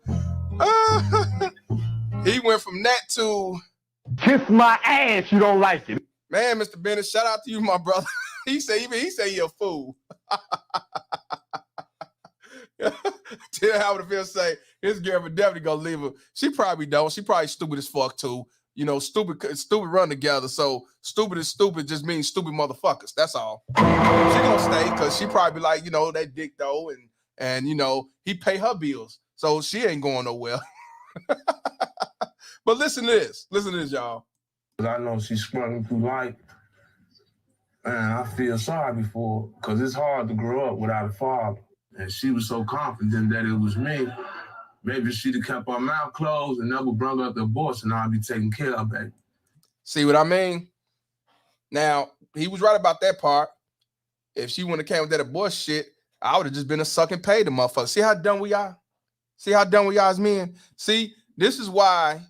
He went from that to Kiss my ass, you don't like it. Man, Mr. Bennett, shout out to you, my brother. He say you're a fool. Tell how would feel say his girlfriend definitely gonna leave her. She probably don't. She probably stupid as fuck too. You know, stupid run together. So stupid is stupid just means stupid motherfuckers. That's all. She gonna stay because she probably like, you know, that dick though, and you know, he pay her bills. So she ain't going nowhere. But listen to this. Listen to this, y'all. I know she's struggling through life. And I feel sorry for her because it's hard to grow up without a father. And she was so confident that it was me. Maybe she'd have kept her mouth closed and never brought up the abortion, and I'd be taking care of baby. See what I mean? Now, he was right about that part. If she wouldn't have came with that abortion shit, I would have just been a sucking paid the motherfucker. See how dumb we are? See how dumb we are as men? See, this is why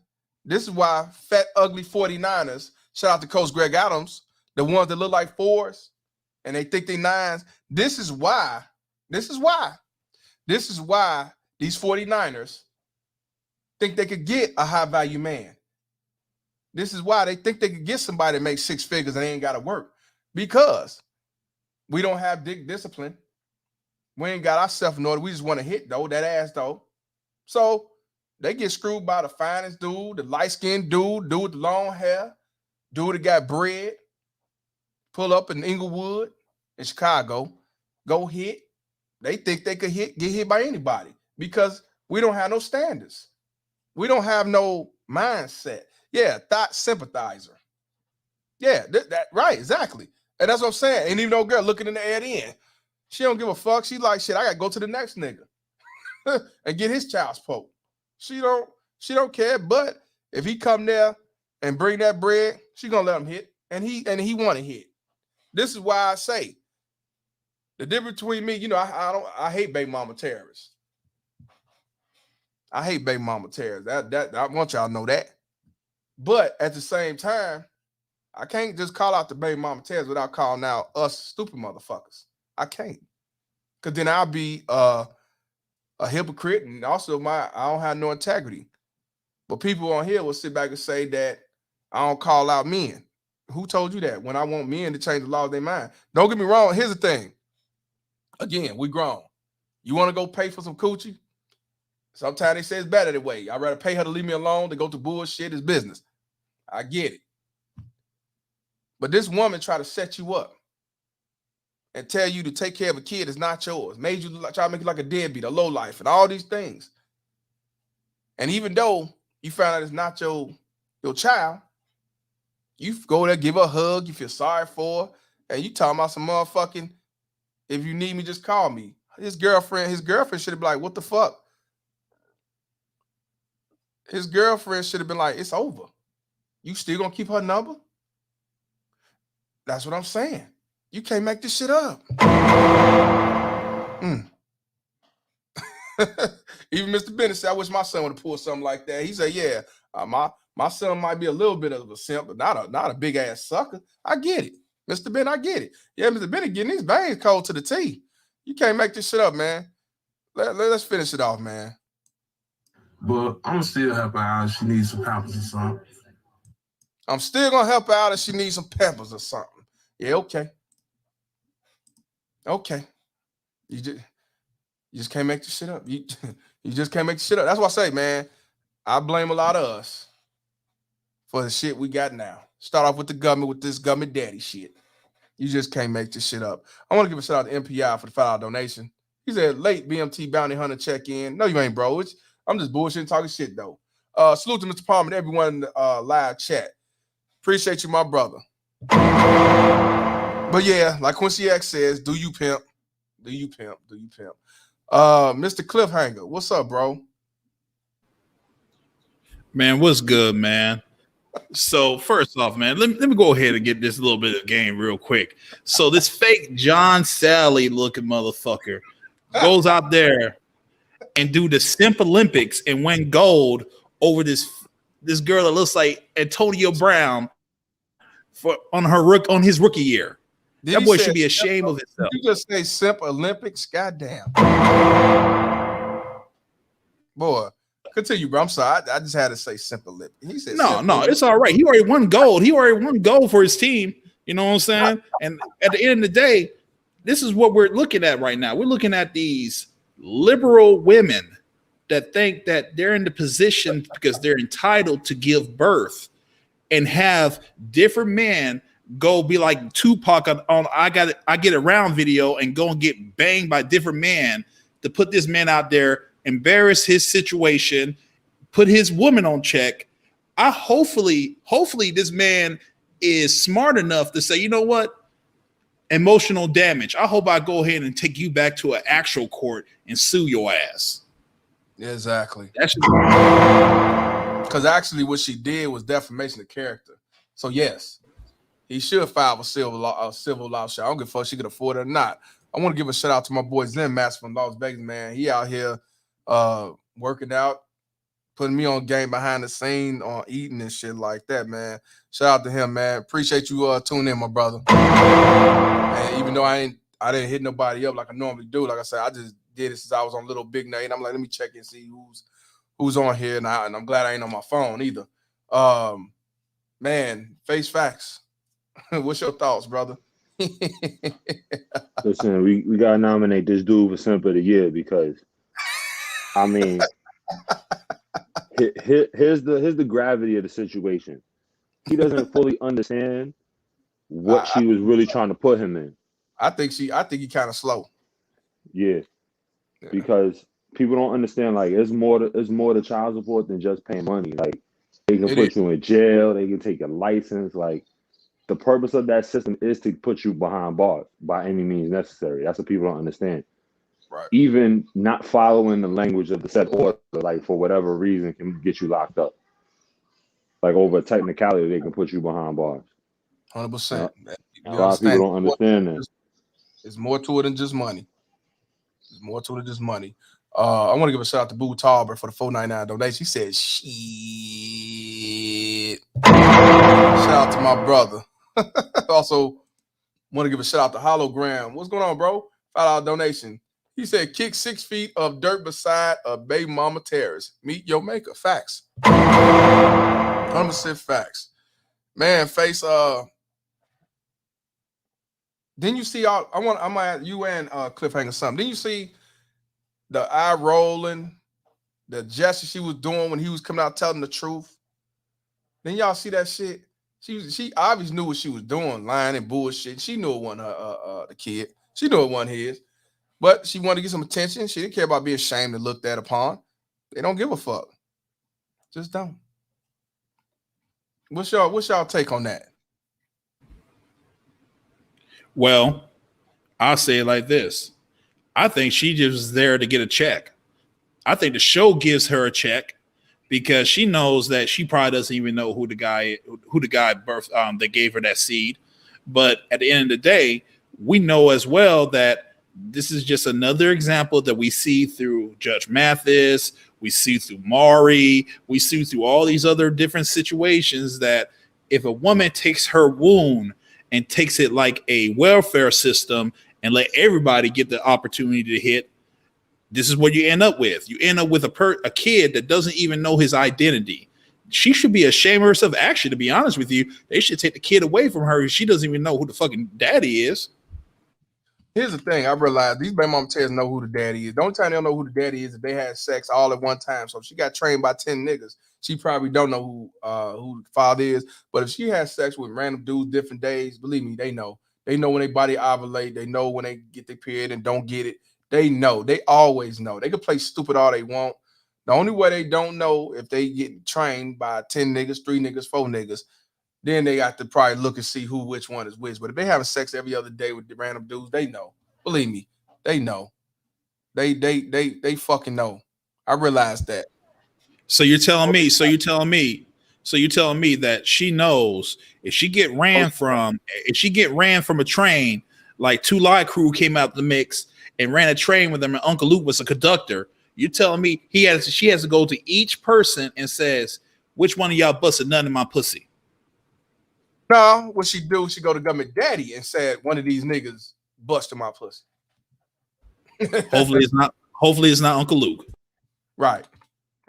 fat, ugly 49ers, shout out to Coach Greg Adams, the ones that look like 4s and they think they 9s. This is why these 49ers think they could get a high value man. This is why they think they could get somebody that makes 6 figures and they ain't got to work, because we don't have discipline. We ain't got ourselves in order. We just want to hit though, that ass though. So they get screwed by the finest dude, the light-skinned dude with the long hair, dude that got bread, pull up in Inglewood in Chicago, go hit. They think they could get hit by anybody because we don't have no standards. We don't have no mindset. Yeah, thought sympathizer. Yeah, that right, exactly. And that's what I'm saying. Ain't even no girl looking in the air then. She don't give a fuck. She like, shit, I gotta go to the next nigga and get his child support. She don't care. But if he come there and bring that bread, she gonna let him hit. and he want to hit. This is why I say the difference between me, I hate baby mama terrorists. I hate baby mama terrorists. That I want y'all to know that. But at the same time, I can't just call out the baby mama terrorists without calling out us stupid motherfuckers. I can't. Cause then I'll be a hypocrite, and also I don't have no integrity. But people on here will sit back and say that I don't call out men. Who told you that? When I want men to change the law of their mind. Don't get me wrong. Here's the thing. Again, we grown. You want to go pay for some coochie? Sometimes they say it's better that way. I'd rather pay her to leave me alone than go to bullshit. It's business. I get it. But this woman try to set you up and tell you to take care of a kid that's not yours. Made you try to make you like a deadbeat, a lowlife, and all these things. And even though you found out it's not your child, you go there, give her a hug, you feel sorry for her, and you talking about some motherfucking, if you need me, just call me. His girlfriend should have been like, what the fuck? His girlfriend should have been like, it's over. You still gonna keep her number? That's what I'm saying. You can't make this shit up. Even Mr. Bennett said, I wish my son would have pulled something like that. He said, yeah, my son might be a little bit of a simp, but not a big ass sucker. I get it. Mr. Bennett, I get it. Yeah, Mr. Bennett getting his veins cold to the T. You can't make this shit up, man. Let's finish it off, man. But I'm gonna still help her out if she needs some pampers or something. I'm still gonna help her out if she needs some pampers or something. Yeah, okay. Okay. You just can't make this shit up. You just can't make this shit up. That's why I say, man, I blame a lot of us for the shit we got now. Start off with the government with this government daddy shit. You just can't make this shit up. I want to give a shout out to MPI for the $5 donation. He said, late BMT bounty hunter check in. No, you ain't, bro. I'm just bullshitting, talking shit, though. Salute to Mr. Palmer and everyone in the live chat. Appreciate you, my brother. But yeah, like Quincy X says, do you pimp? Do you pimp? Do you pimp? Mr. Cliffhanger, what's up, bro? Man, what's good, man? So first off, man, let me go ahead and get this little bit of game real quick. So this fake John Sally looking motherfucker goes out there and do the Simp Olympics and win gold over this girl that looks like Antonio Brown on his rookie year. That boy should be ashamed of himself. You just say Simp Olympics? Goddamn. Boy, continue, bro. I'm sorry. I just had to say Simp Olympics. He said no, it's all right. He already won gold. He already won gold for his team. You know what I'm saying? And at the end of the day, this is what we're looking at right now. We're looking at these liberal women that think that they're in the position because they're entitled to give birth and have different men go be like Tupac on I Get Around video and go and get banged by different men to put this man out there, embarrass his situation, put his woman on check. Hopefully this man is smart enough to say, you know what? Emotional damage. I hope I go ahead and take you back to an actual court and sue your ass. Exactly. Because actually what she did was defamation of character. So yes, he should file a civil lawsuit. I don't give a fuck if she could afford it or not. I want to give a shout out to my boy Zen Master from Las Vegas, man. He out here working out, putting me on game behind the scene on eating and shit like that, man. Shout out to him, man. Appreciate you tuning in, my brother. And even though I didn't hit nobody up like I normally do, like I said, I just did it since I was on Little Big Nate. I'm like, let me check and see who's on here, and I'm glad I ain't on my phone either. Man, face facts. What's your thoughts, brother? Listen, we gotta nominate this dude for Simp of the Year because, I mean, here's the gravity of the situation. He doesn't fully understand what she was really trying to put him in. I think he kind of slow. Yeah, because people don't understand. Like, it's more to child support than just paying money. Like, they can put you in jail. They can take your license. Like, the purpose of that system is to put you behind bars by any means necessary. That's what people don't understand. Right. Even not following the language of the said order, like, for whatever reason, can get you locked up. Like, over a technicality, they can put you behind bars. 100%. A lot of people don't understand that. There's more to it than just money. There's more to it than just money. I want to give a shout out to Boo Talbert for the $4.99 donation. He said, "Shit." Shout out to my brother. Also, want to give a shout out to Hologram. What's going on, bro? $5 donation. He said, "Kick 6 feet of dirt beside a baby mama terrace. Meet your maker." Facts. 100% facts. Man, face. Didn't you see all? I'm at you and Cliffhanger something. Didn't you see the eye rolling, the gesture she was doing when he was coming out telling the truth? Then y'all see that shit? She obviously knew what she was doing, lying and bullshit. She knew it wasn't the kid. She knew it wasn't his. But she wanted to get some attention. She didn't care about being shamed and looked at upon. They don't give a fuck. Just don't. What's y'all take on that? Well, I'll say it like this. I think she just was there to get a check. I think the show gives her a check because she knows that she probably doesn't even know who the guy birthed that gave her that seed. But at the end of the day, we know as well that this is just another example that we see through Judge Mathis, we see through Maury, we see through all these other different situations that if a woman takes her wound and takes it like a welfare system and let everybody get the opportunity to hit, this is what you end up with. You end up with a kid that doesn't even know his identity. She should be ashamed of herself. Actually, to be honest with you, they should take the kid away from her. She doesn't even know who the fucking daddy is. Here's the thing. I realized these baby mama tell know who the daddy is. The only time they don't know who the daddy is if they had sex all at one time. So if she got trained by 10 niggas, she probably don't know who the father is. But if she has sex with random dudes different days, believe me, they know. They know when they body ovulate. They know when they get their period and don't get it. They know. They always know. They can play stupid all they want. The only way they don't know if they get trained by 10 niggas, 3 niggas, 4 niggas, then they got to probably look and see which one is which. But if they having sex every other day with the random dudes, they know. Believe me, they know. They fucking know. I realized that. So you're telling me that she knows if she get ran from a train, like Two Live Crew came out the mix and ran a train with them, and Uncle Luke was a conductor. You're telling me she has to go to each person and says, which one of y'all busted none in my pussy? No, what she do, she go to government daddy and said one of these niggas busted my pussy. Hopefully it's not Uncle Luke. Right.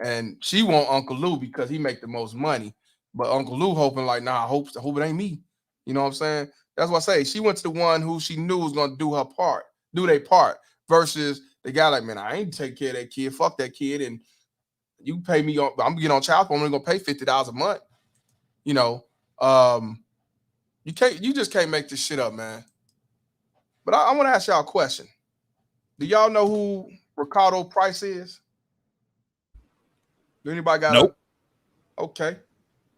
And she want Uncle Lou because he make the most money. But Uncle Lou hoping like, nah, I hope it ain't me. You know what I'm saying? That's what I say. She went to the one who she knew was gonna do their part, versus the guy like, man, I ain't take care of that kid. Fuck that kid. And you pay me on, I'm getting on child support, I'm only gonna pay $50 a month. You know, you just can't make this shit up, man. But I want to ask y'all a question. Do y'all know who Ricardo Price is? Do anybody got Nope. Okay.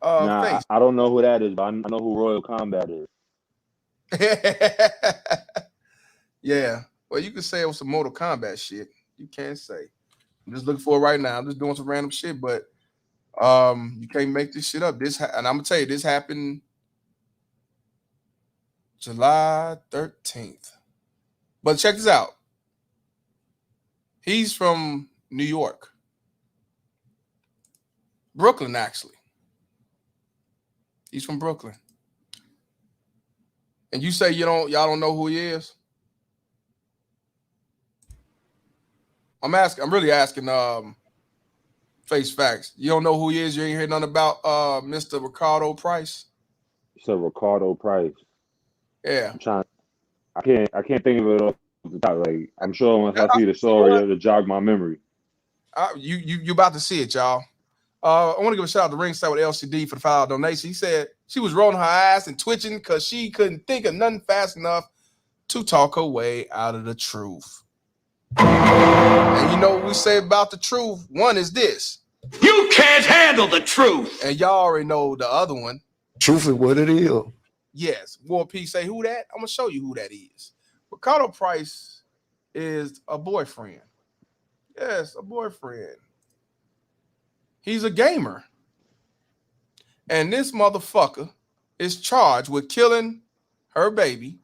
Nah, I don't know who that is, but I know who Royal Combat is. Yeah. Well, you can say it was some Mortal Kombat shit. You can't say. I'm just looking for it right now. I'm just doing some random shit, but you can't make this shit up. And I'm gonna tell you, this happened July 13th. But check this out. He's from New York. Brooklyn, actually. He's from Brooklyn. And you say y'all don't know who he is? I'm really asking face facts. You don't know who he is? You ain't heard nothing about Mr. Ricardo Price? So Ricardo Price. Yeah. I can't think of it off the top. Like, I'm sure once I see the story, it'll jog my memory. You about to see it, y'all. I want to give a shout out to Ringside with LCD for the $5 donation. He said she was rolling her eyes and twitching because she couldn't think of nothing fast enough to talk her way out of the truth. And you know what we say about the truth? One is this. You can't handle the truth. And y'all already know the other one. Truth is what it is. Yes. War P say who that? I'm going to show you who that is. Ricardo Price is a boyfriend. Yes, a boyfriend. He's a gamer. And this motherfucker is charged with killing her baby,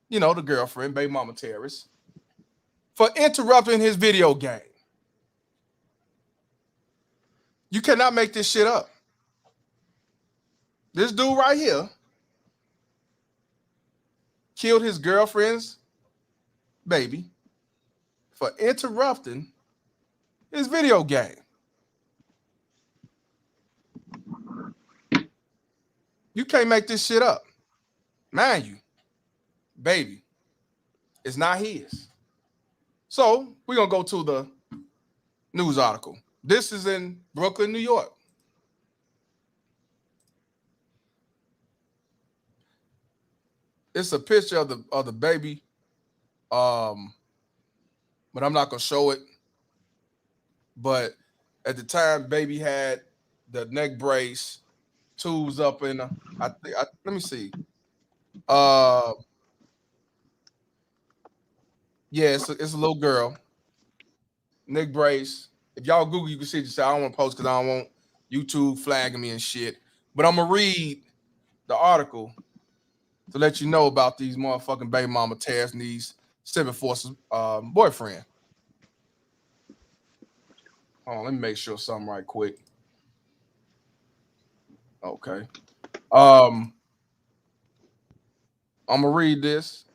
you know, the girlfriend, baby mama terrorist, for interrupting his video game. You cannot make this shit up. This dude right here killed his girlfriend's baby for interrupting his video game. You can't make this shit up. Mind you, baby, it's not his. So we're going to go to the news article. This is in Brooklyn, New York. It's a picture of the baby, but I'm not gonna show it. But at the time, baby had the neck brace, tubes up in. Let me see. Yeah, it's a little girl, neck brace. If y'all Google, you can see it. I don't want to post because I don't want YouTube flagging me and shit. But I'm gonna read the article to let you know about these motherfucking baby mama tears and these Civil Forces boyfriend. Hold on, let me make sure something right quick. Okay. I'm gonna read this.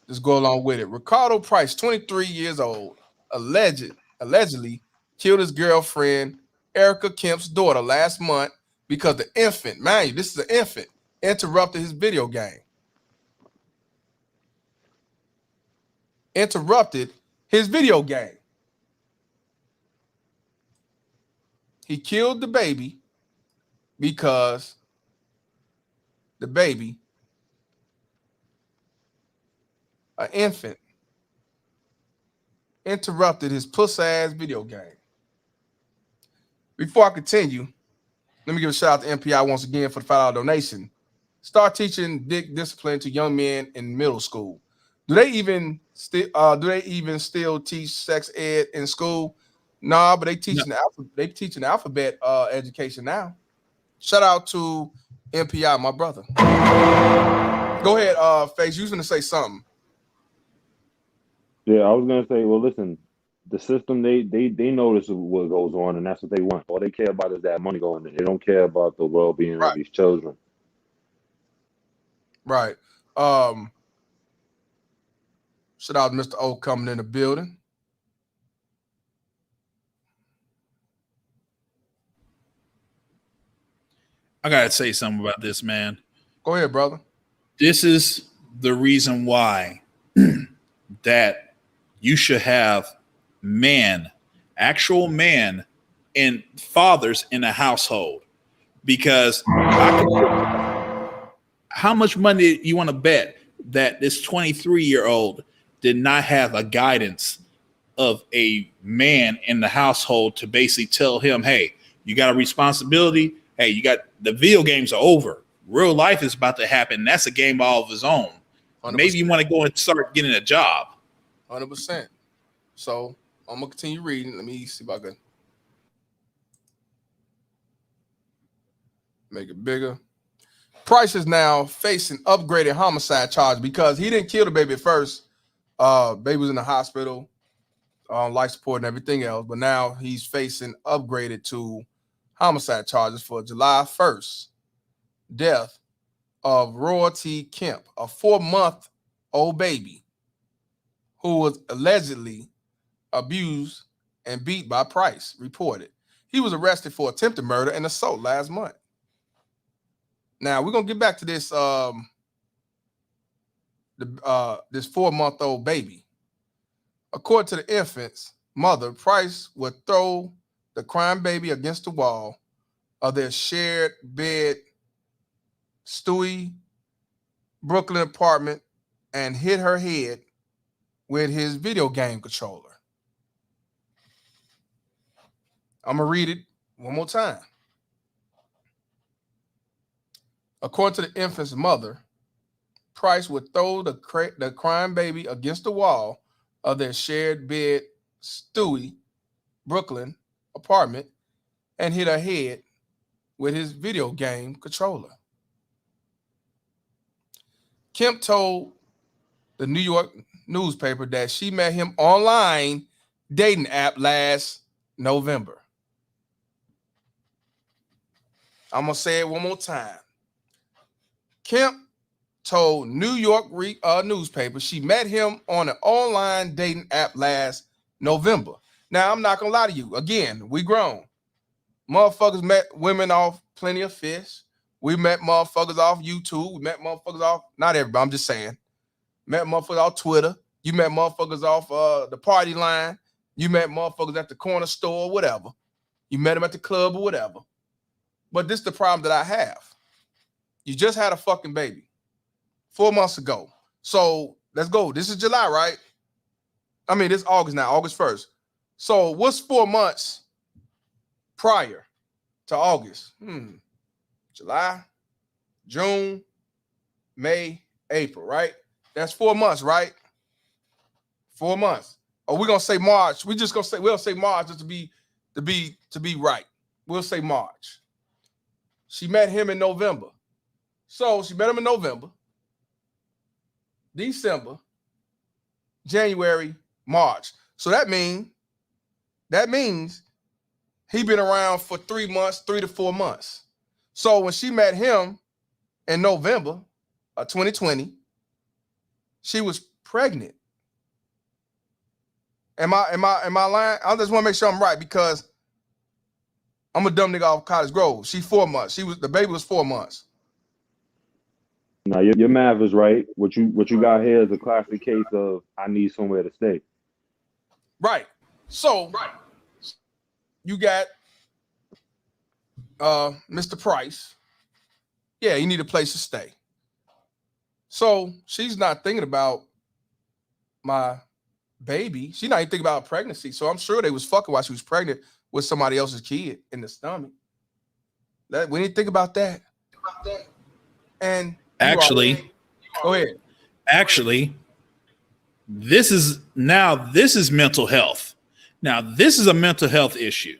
Just go along with it. Ricardo Price, 23 years old, allegedly killed his girlfriend Erica Kemp's daughter last month because the infant, mind you, this is an infant, interrupted his video game. Interrupted his video game. He killed the baby because the baby, an infant, interrupted his puss-ass video game. Before I continue, let me give a shout out to MPI once again for the $5 donation. Start teaching dick discipline to young men in middle school. Do they even still teach sex ed in school? Nah, but they teaching the alphabet education now. Shout out to MPI, my brother. Go ahead, Face. You was gonna say something. Yeah, I was gonna say, well, listen, the system they notice what goes on, and that's what they want. All they care about is that money going in. They don't care about the well-being of these children. Right. Shout out to Mr. O coming in the building. I gotta say something about this, man. Go ahead, brother. This is the reason why that you should have actual men and fathers in a household. Because how much money you want to bet that this 23-year-old did not have a guidance of a man in the household to basically tell him, hey, you got a responsibility. Hey, you got the video games are over. Real life is about to happen. That's a game all of his own. 100%. Maybe you want to go and start getting a job. 100%. So I'm gonna continue reading. Let me see if I can make it bigger. Price is now facing upgraded homicide charge because he didn't kill the baby at first. Baby was in the hospital, on life support and everything else, but now he's facing upgraded to homicide charges for July 1st death of Royalty Kemp, a 4-month-old baby who was allegedly abused and beat by Price, reported. He was arrested for attempted murder and assault last month. Now we're gonna get back to this this 4-month-old baby. According to the infant's mother, Price would throw the crying baby against the wall of their shared bed, Stewie, Brooklyn apartment and hit her head with his video game controller. I'm gonna read it one more time. According to the infant's mother, Price would throw the crying baby against the wall of their shared bed, Stewie, Brooklyn apartment and hit her head with his video game controller. Kemp told the New York newspaper that she met him online dating app last November. I'm going to say it one more time. Kemp told New York newspaper she met him on an online dating app last November. Now, I'm not going to lie to you. Again, we grown. Motherfuckers met women off Plenty of Fish. We met motherfuckers off YouTube. We met motherfuckers off, not everybody, I'm just saying. Met motherfuckers off Twitter. You met motherfuckers off the party line. You met motherfuckers at the corner store or whatever. You met them at the club or whatever. But this is the problem that I have. You just had a fucking baby 4 months ago. So let's go. This is July, right? I mean, this is August now, August 1st. So what's 4 months prior to August? July, June, May, April, right? That's 4 months, right? 4 months. Or we're gonna say March. We'll say March just to be right. We'll say March. She met him in November. So she met him in November, December, January, March. So that means he been around for 3 months, 3 to 4 months. So when she met him in November of 2020, she was pregnant. Am I lying? I just want to make sure I'm right because I'm a dumb nigga off Cottage Grove. She 4 months. The baby was 4 months. No, your math is right. What you got here is a classic case of I need somewhere to stay. Right. So you got Mr. Price. Yeah, you need a place to stay. So she's not thinking about my baby. She's not even thinking about pregnancy. So I'm sure they was fucking while she was pregnant with somebody else's kid in the stomach. We didn't think about that. And actually, go ahead. Actually, this is mental health. Now, this is a mental health issue.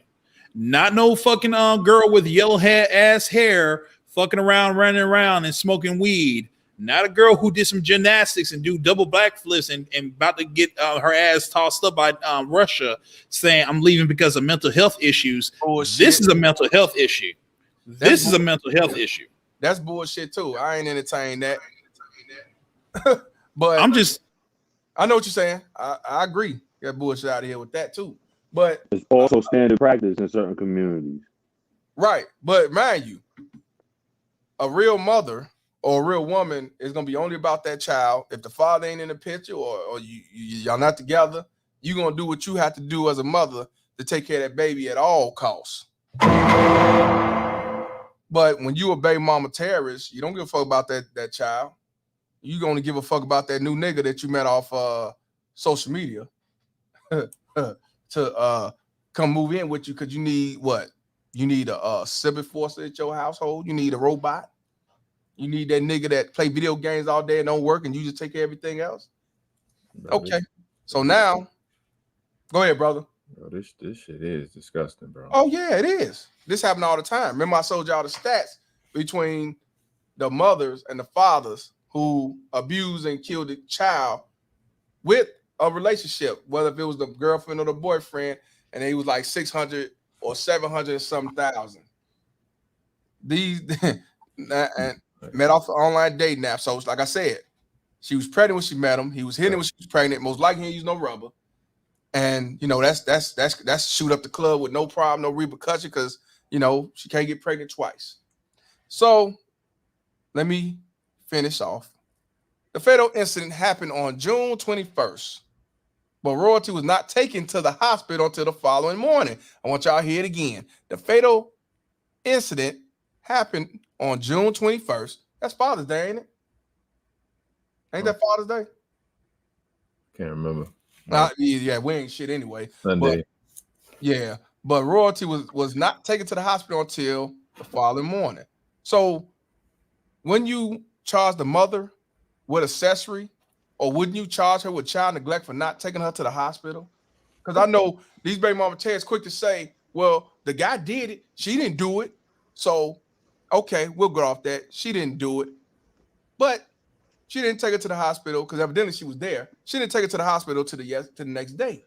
Not no fucking girl with yellow ass hair fucking around, running around and smoking weed. Not a girl who did some gymnastics and do double backflips and about to get her ass tossed up by Russia saying, I'm leaving because of mental health issues. Bullshit. This is a mental health issue. This is a mental health issue. That's bullshit too. I ain't entertain that. But I know what you're saying. I agree. Got bullshit out of here with that too. But it's also standard practice in certain communities. Right. But mind you, a real mother or a real woman is gonna be only about that child. If the father ain't in the picture or y'all not together, you're gonna do what you have to do as a mother to take care of that baby at all costs. But when you a baby mama terrorist, you don't give a fuck about that child. You gonna give a fuck about that new nigga that you met off social media to come move in with you because you need what? You need a civic force at your household. You need a robot. You need that nigga that play video games all day and don't work and you just take care of everything else. Okay. So now, go ahead, brother. Bro, this shit is disgusting, bro. Oh, yeah, it is. This happen all the time. Remember I showed y'all the stats between the mothers and the fathers who abused and killed the child with a relationship, whether if it was the girlfriend or the boyfriend, and he was like 600 or 700 and some thousand. These and met off the online dating app. So like I said, she was pregnant when she met him. He was hitting when she was pregnant. Most likely he didn't use no rubber. And you know, that's shoot up the club with no problem, no repercussion, because you know she can't get pregnant twice. So let me finish off. The fatal incident happened on June 21st, but Royalty was not taken to the hospital until the following morning. I want y'all to hear it again. The fatal incident happened on June 21st. That's Father's Day, ain't it? Ain't that Father's Day? Can't remember. Yeah, we ain't shit anyway. Sunday. But Royalty was not taken to the hospital until the following morning. So when you charge the mother with accessory, or wouldn't you charge her with child neglect for not taking her to the hospital? Because I know these baby mama Ted's quick to say, well, the guy did it. She didn't do it. So, okay, we'll go off that. She didn't do it, but she didn't take her to the hospital because evidently she was there. She didn't take her to the hospital to the next day.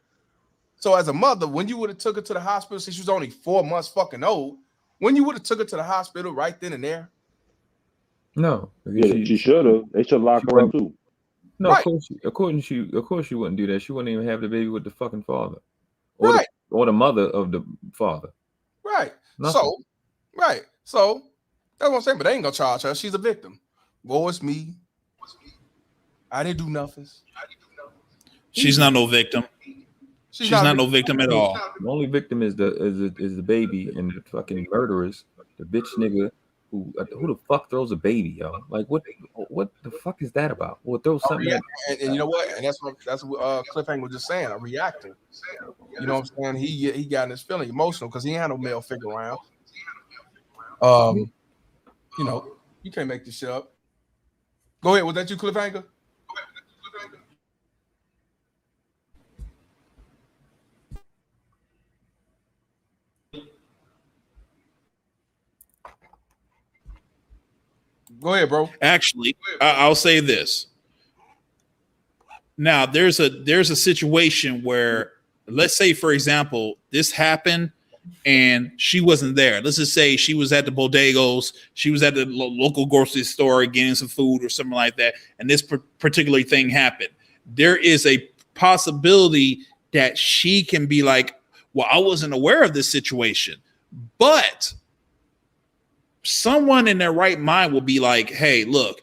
So, as a mother, when you would have took her to the hospital since she was only 4 months fucking old, when you would have took her to the hospital right then and there? No, Yeah, she should have. They should lock her up too. No, Right. of course she wouldn't do that. She wouldn't even have the baby with the fucking father, Right. or the mother of the father. Right. Nothing. So, right. So that's what I'm saying. But they ain't gonna charge her. She's a victim. Woe is me. I didn't do nothing. She's not no victim. She's not no victim at all. The only victim is the baby and the fucking murderers, the bitch nigga who the fuck throws a baby, yo? Like what the fuck is that about? Well, throw something. And you know what? And that's what Cliffhanger was just saying. I'm reacting. You know what I'm saying? He got in his feeling emotional because he ain't had no male figure around. You know, you can't make this shit up. Go ahead. Was that you, Cliffhanger? Go ahead, bro. Actually, I'll say this. Now, there's a situation where, let's say, for example, this happened and she wasn't there. Let's just say she was at the bodegas, she was at the local grocery store getting some food or something like that, and this particular thing happened. There is a possibility that she can be like, well, I wasn't aware of this situation, but someone in their right mind will be like, hey, look,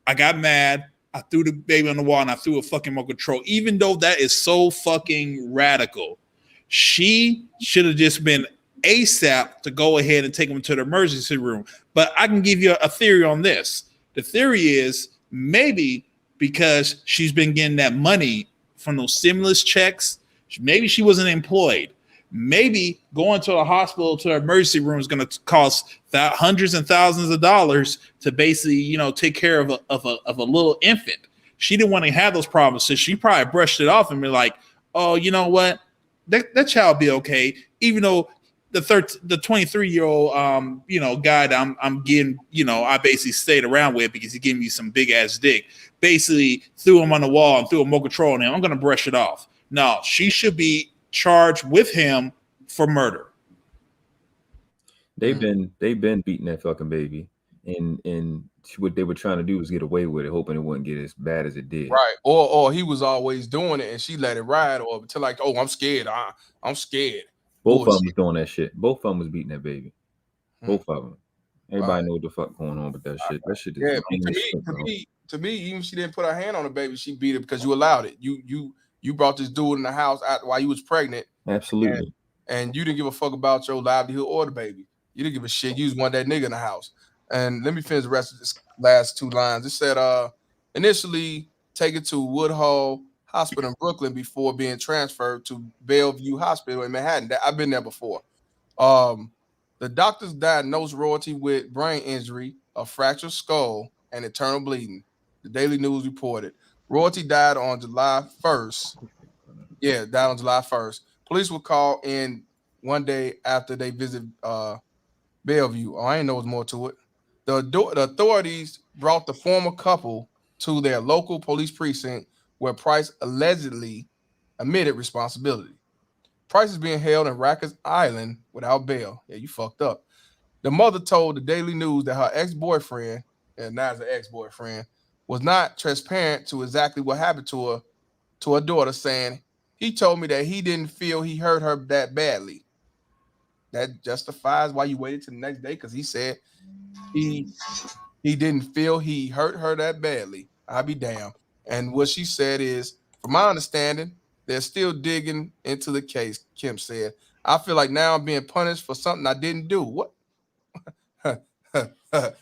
I got mad. I threw the baby on the wall and I threw a fucking remote control. Even though that is so fucking radical, she should have just been ASAP to go ahead and take him to the emergency room. But I can give you a theory on this. The theory is maybe because she's been getting that money from those stimulus checks, maybe she wasn't employed. Maybe going to a hospital, to an emergency room is going to cost hundreds and thousands of dollars to basically, take care of a little infant. She didn't want to have those problems, so she probably brushed it off and be like, "Oh, you know what? That child be okay." Even though the 23-year-old, guy that I'm getting, I basically stayed around with because he gave me some big ass dick. Basically, threw him on the wall and threw a remote control on him. I'm going to brush it off. No, she should be charged with him for murder. They've been beating that fucking baby, and what they were trying to do was get away with it, hoping it wouldn't get as bad as it did. Right. Or he was always doing it and she let it ride, or to like, oh, I'm scared. I'm scared. Both of them was doing that shit. Both of them was beating that baby. Both of them. Everybody know what the fuck going on with that shit. That shit is to me, even if she didn't put her hand on the baby, she beat it because you allowed it. You brought this dude in the house while you was pregnant. Absolutely. And you didn't give a fuck about your livelihood or the baby. You didn't give a shit. You just wanted that nigga in the house. And let me finish the rest of this last two lines. It said, initially taken to Woodhull Hospital in Brooklyn before being transferred to Bellevue Hospital in Manhattan. I've been there before. The doctors diagnosed Royalty with brain injury, a fractured skull, and internal bleeding. The Daily News reported. Royalty died on July 1st. Yeah, died on July 1st. Police were called in one day after they visited Bellevue. I didn't know there was more to it. The authorities brought the former couple to their local police precinct where Price allegedly admitted responsibility. Price is being held in Rikers Island without bail. Yeah, you fucked up. The mother told the Daily News that her ex-boyfriend, and now it's an ex-boyfriend, was not transparent to exactly what happened to her daughter, saying, he told me that he didn't feel he hurt her that badly. That justifies why you waited till the next day, because he said he didn't feel he hurt her that badly. I'll be damned. And what she said is, from my understanding, they're still digging into the case, Kim said. I feel like now I'm being punished for something I didn't do. What?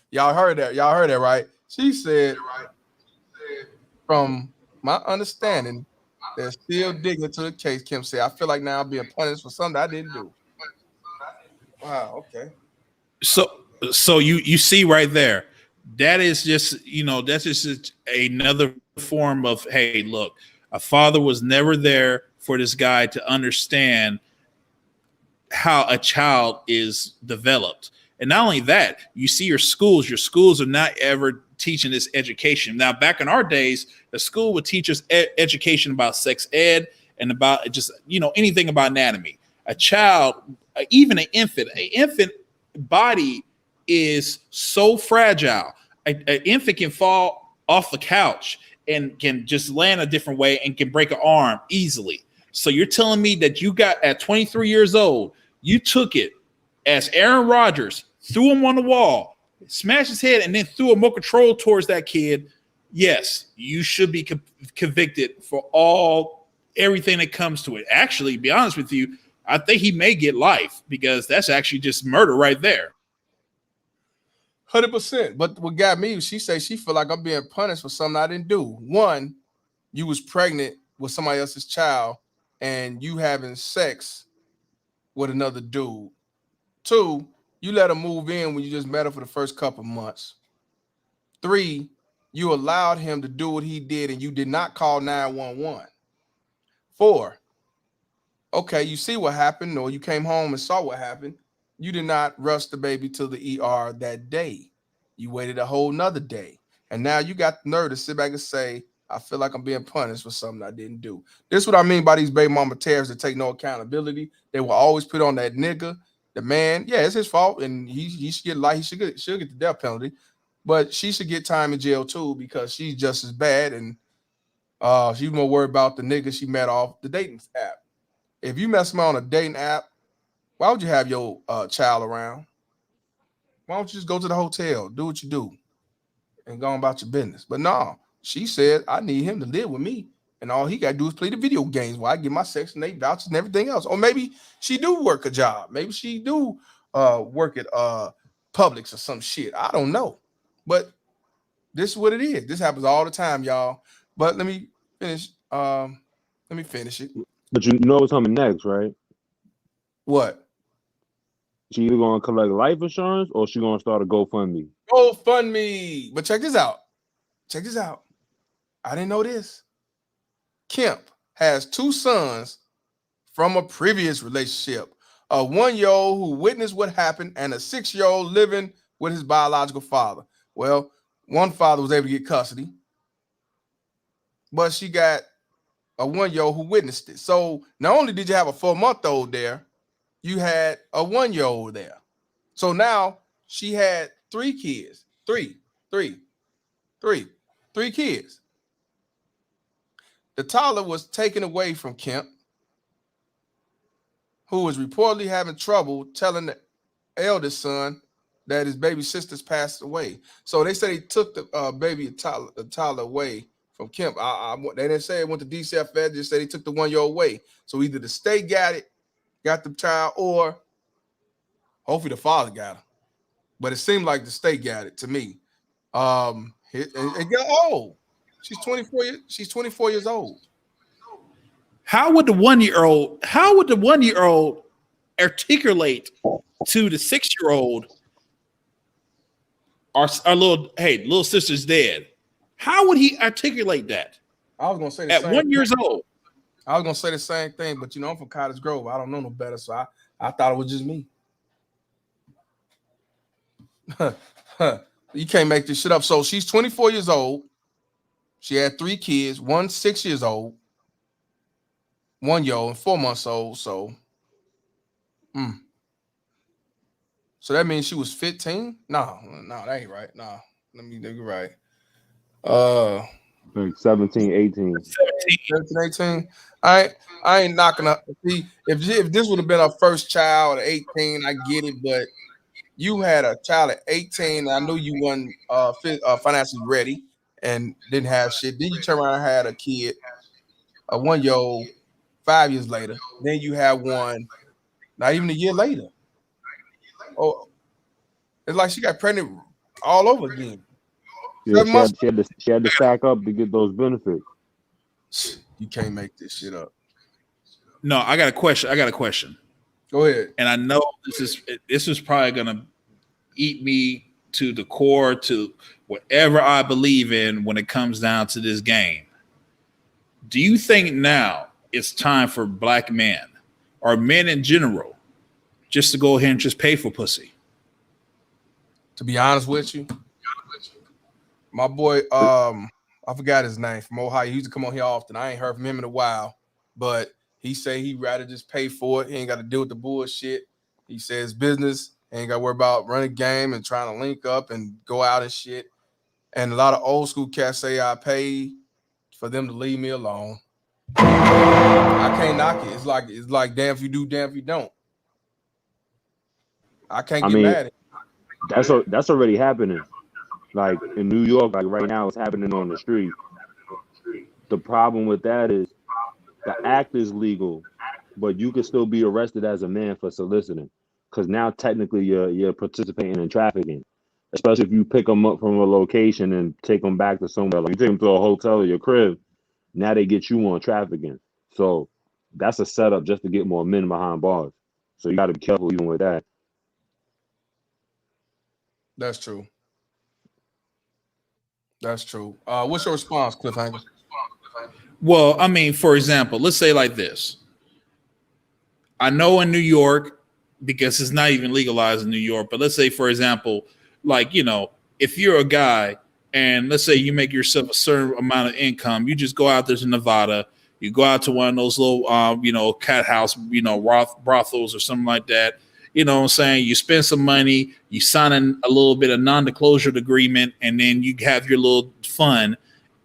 Y'all heard that? Y'all heard that, right? She said, from my understanding, they're still digging into the case, Kim said. I feel like now I'm being punished for something I didn't do. Wow, okay. So you see right there, that is just, that's just another form of, hey, look, a father was never there for this guy to understand how a child is developed. And not only that, you see your schools are not ever teaching this education. Now, back in our days, the school would teach us education about sex ed and about just, anything about anatomy. A child, even an infant body is so fragile. An infant can fall off the couch and can just land a different way and can break an arm easily. So you're telling me that you got at 23 years old, you took it as Aaron Rodgers, threw him on the wall, smashed his head, and then threw a remote control towards that kid. Yes, you should be convicted for everything that comes to it. Actually, to be honest with you, I think he may get life because that's actually just murder right there. 100%. But what got me, she said she feel like I'm being punished for something I didn't do. One, you was pregnant with somebody else's child and you having sex with another dude. Two, you let her move in when you just met her for the first couple months. Three, you allowed him to do what he did and you did not call 911. Four, okay, you see what happened, or you came home and saw what happened. You did not rush the baby to the ER that day. You waited a whole nother day. And now you got the nerve to sit back and say, I feel like I'm being punished for something I didn't do. This is what I mean by these baby mama terrorists that take no accountability. They will always put on that nigga, the man. Yeah, it's his fault, and he should get life. She'll get the death penalty, but she should get time in jail too because she's just as bad, and she's more worried about the nigga she met off the dating app. If you mess around on a dating app, why would you have your child around? Why don't you just go to the hotel, do what you do, and go on about your business? But no, she said, I need him to live with me, and all he got to do is play the video games while I get my Section 8 vouchers and everything else. Or maybe she do work a job. Maybe she do work at Publix or some shit. I don't know. But this is what it is. This happens all the time, y'all. But let me finish. Let me finish it. But you know what's coming next, right? What? She either gonna collect life insurance or she gonna start a GoFundMe. GoFundMe. But check this out. Check this out. I didn't know this. Kemp has 2 sons from a previous relationship. A 1-year-old who witnessed what happened and a 6-year-old living with his biological father. Well, one father was able to get custody, but she got a 1-year-old who witnessed it. So not only did you have a 4-month-old there, you had a 1-year-old there. So now she had 3 kids. Three kids. The toddler was taken away from Kemp, who was reportedly having trouble telling the eldest son that his baby sisters passed away. So they say they took the toddler away from Kemp. They didn't say it went to DCFS. They just said they took the 1-year-old away. So either the state got the child, or hopefully the father got her. But it seemed like the state got it to me. It got old. She's 24 years old. How would the 1-year-old articulate to the 6-year-old our little sister's dead? How would he articulate that? I was gonna say at 1 year old. I was gonna say the same thing, but I'm from Cottage Grove. I don't know no better, so I thought it was just me. You can't make this shit up. So she's 24 years old. She had 3 kids, one 6 years old, 1-year-old, and 4 months old. So that means she was 15? No, that ain't right. No, let me get right. Like 17, 18. 18. I ain't knocking up. See, if this would have been her first child at 18, I get it, but you had a child at 18, and I knew you weren't financially ready and didn't have shit. Then you turn around and had a kid, a 1-year-old, 5 years later. Then you have one, not even a year later. Oh, it's like she got pregnant all over again. Yeah, she had to stack up to get those benefits. You can't make this shit up. No, I got a question. Go ahead. And I know this is probably gonna eat me to the core, to whatever I believe in when it comes down to this game. Do you think now it's time for black men or men in general just to go ahead and just pay for pussy? To be honest with you, my boy, I forgot his name from Ohio. He used to come on here often. I ain't heard from him in a while, but he say he'd rather just pay for it. He ain't got to deal with the bullshit. He says business ain't got to worry about running game and trying to link up and go out and shit. And a lot of old school cats say I pay for them to leave me alone. I can't knock it. It's like damn if you do, damn if you don't. I can't I get mean, mad at it. that's already happening. Like in New York, like right now, it's happening on the street. The problem with that is the act is legal, but you can still be arrested as a man for soliciting, because now technically you're participating in trafficking, especially if you pick them up from a location and take them back to somewhere. Like you take them to a hotel or your crib, now they get you on trafficking. So that's a setup just to get more men behind bars. So you got to be careful even with that. That's true. That's true. What's your response, Cliffhanger? Well, I mean, for example, let's say like this. I know in New York, because it's not even legalized in New York, but let's say, for example, like, if you're a guy and let's say you make yourself a certain amount of income, you just go out there to Nevada, you go out to one of those little, cat house, brothels or something like that. You know what I'm saying? You spend some money, you sign a little bit of non-disclosure agreement, and then you have your little fun,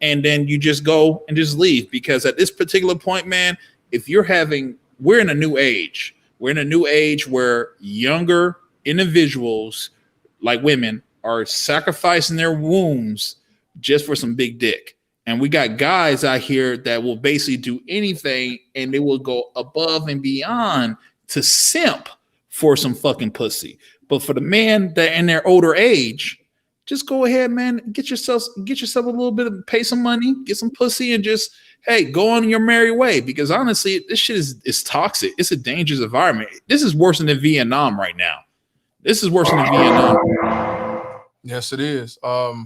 and then you just go and just leave. Because at this particular point, man, we're in a new age. We're in a new age where younger individuals, like women, are sacrificing their wombs just for some big dick. And we got guys out here that will basically do anything, and they will go above and beyond to simp for some fucking pussy. But for the men that in their older age, just go ahead, man, get yourself a little bit of, pay some money, get some pussy, and just, hey, go on your merry way. Because honestly, this shit is toxic. It's a dangerous environment. This is worse than Vietnam right now. This is worse than Vietnam. Yes, it is. Let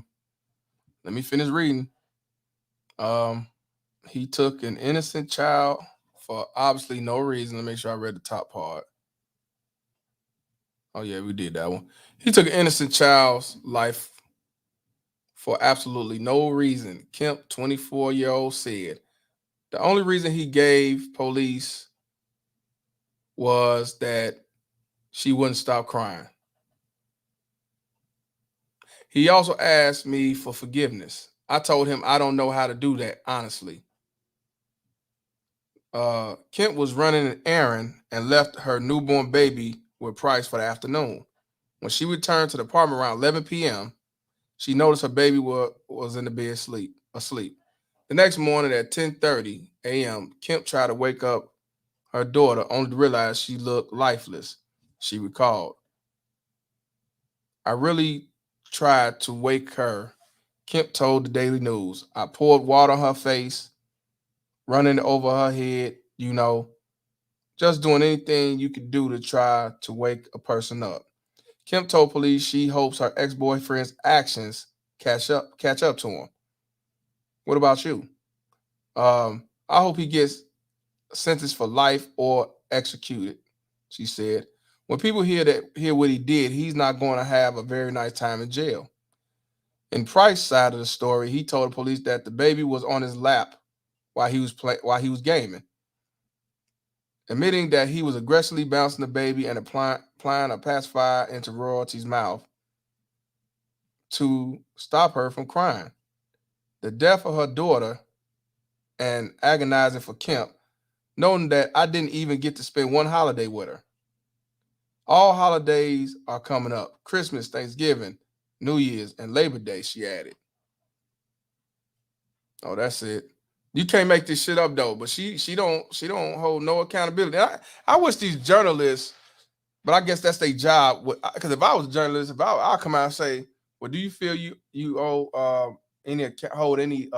me finish reading. He took an innocent child for obviously no reason. Let me make sure I read the top part. Oh yeah, we did that one. He took an innocent child's life for absolutely no reason. Kemp, 24-year-old, said the only reason he gave police was that she wouldn't stop crying. He also asked me for forgiveness. I told him I don't know how to do that, honestly. Kent was running an errand and left her newborn baby with Price for the afternoon. When she returned to the apartment around 11 p.m., she noticed her baby was in the bed asleep. The next morning at 10:30 a.m., Kemp tried to wake up her daughter, only to realize she looked lifeless. She recalled, I really tried to wake her, Kemp told the Daily News. I poured water on her face, running over her head, just doing anything you could do to try to wake a person up. Kemp told police she hopes her ex-boyfriend's actions catch up to him. What about you? I hope he gets sentenced for life or executed, she said. When people hear what he did, he's not going to have a very nice time in jail. In Price's side of the story, he told the police that the baby was on his lap while he was gaming, admitting that he was aggressively bouncing the baby and applying a pacifier into Royalty's mouth to stop her from crying. The death of her daughter and agonizing for Kemp, noting that I didn't even get to spend one holiday with her. All holidays are coming up: Christmas, Thanksgiving, New Year's, and Labor Day, she added. Oh, that's it. You can't make this shit up though, but she don't hold no accountability. I wish these journalists, but I guess that's their job. Because if I was a journalist, I'll come out and say, well, do you feel you owe hold any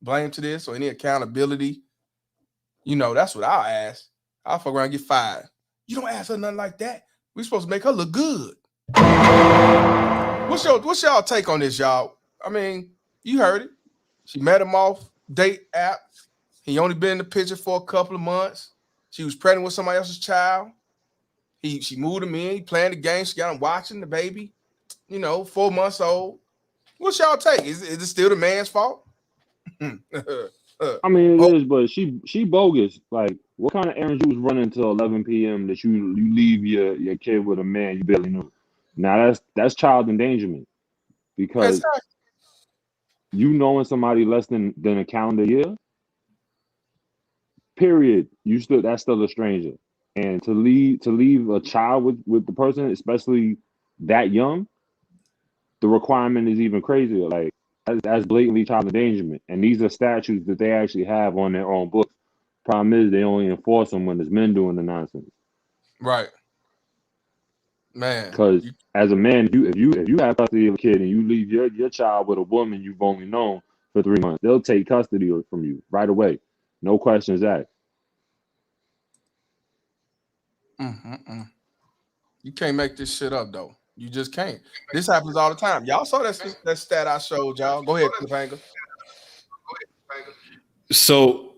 blame to this or any accountability? That's what I'll ask. I'll fuck around and get fired. You don't ask her nothing like that. We supposed to make her look good. What's y'all take on this, y'all? I mean, you heard it. She met him off date app. He only been in the picture for a couple of months. She was pregnant with somebody else's child. She moved him in. He playing the game. She got him watching the baby. 4 months old. What y'all take? Is it still the man's fault? I mean, it is, but she bogus. Like, what kind of errands you was running till 11 p.m. that you leave your kid with a man you barely knew? Now that's child endangerment, because Exactly. you knowing somebody less than a calendar year, period. That's still a stranger, and to leave a child with the person, especially that young, the requirement is even crazier. Like, that's blatantly child endangerment, and these are statutes that they actually have on their own books. Problem is, they only enforce them when there's men doing the nonsense. Right, man. Because as a man, if you have custody of a kid and you leave your child with a woman you've only known for 3 months, they'll take custody from you right away, no questions asked. You can't make this shit up though. You just can't. This happens all the time. Y'all saw that stat I showed y'all. Go ahead, Cliffhanger. So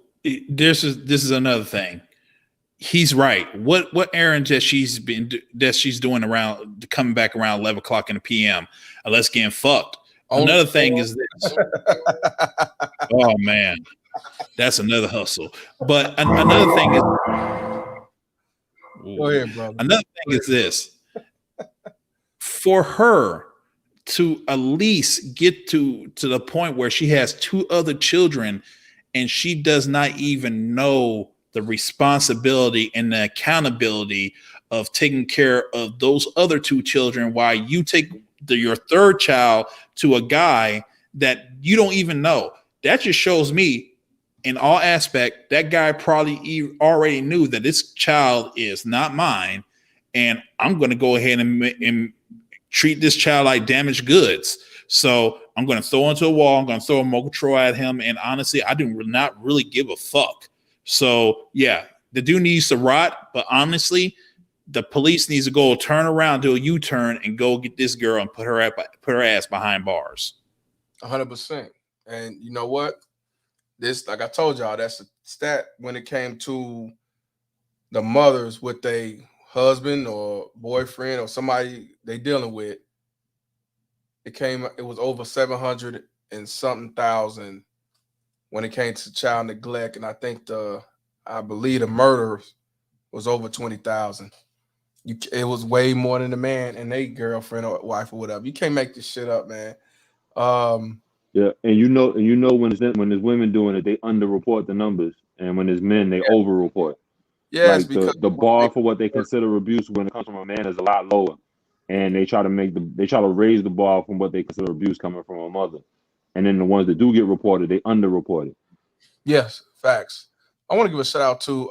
this is another thing. He's right. What errands that she's doing around, coming back around 11 o'clock in the PM, unless getting fucked. Another thing is this. Oh man, that's another hustle. But another thing is, go ahead, brother. Another thing is this. For her to at least get to the point where she has 2 other children and she does not even know the responsibility and the accountability of taking care of those other 2 children while you take your 3rd child to a guy that you don't even know. That just shows me, in all aspect, that guy probably already knew that this child is not mine, and I'm going to go ahead and treat this child like damaged goods. So I'm going to throw into a wall. I'm going to throw a remote control at him. And honestly, I do not really give a fuck. So yeah, the dude needs to rot. But honestly, the police needs to go turn around, do a U-turn, and go get this girl and put her ass behind bars. 100%. And you know what? This, like I told y'all, that's a stat when it came to the mothers with a husband or boyfriend or somebody they dealing with. It was over 700 and something thousand when it came to child neglect, and I believe the murders was over 20,000. It was way more than the man and their girlfriend or wife or whatever. You can't make this shit up, man. Yeah, and you know when there's women doing it, they underreport the numbers, and when there's men, they overreport. Yes, like because the bar for what they consider abuse when it comes from a man is a lot lower, and they try to raise the bar from what they consider abuse coming from a mother, and then the ones that do get reported, they underreport it. Yes, facts. I want to give a shout out to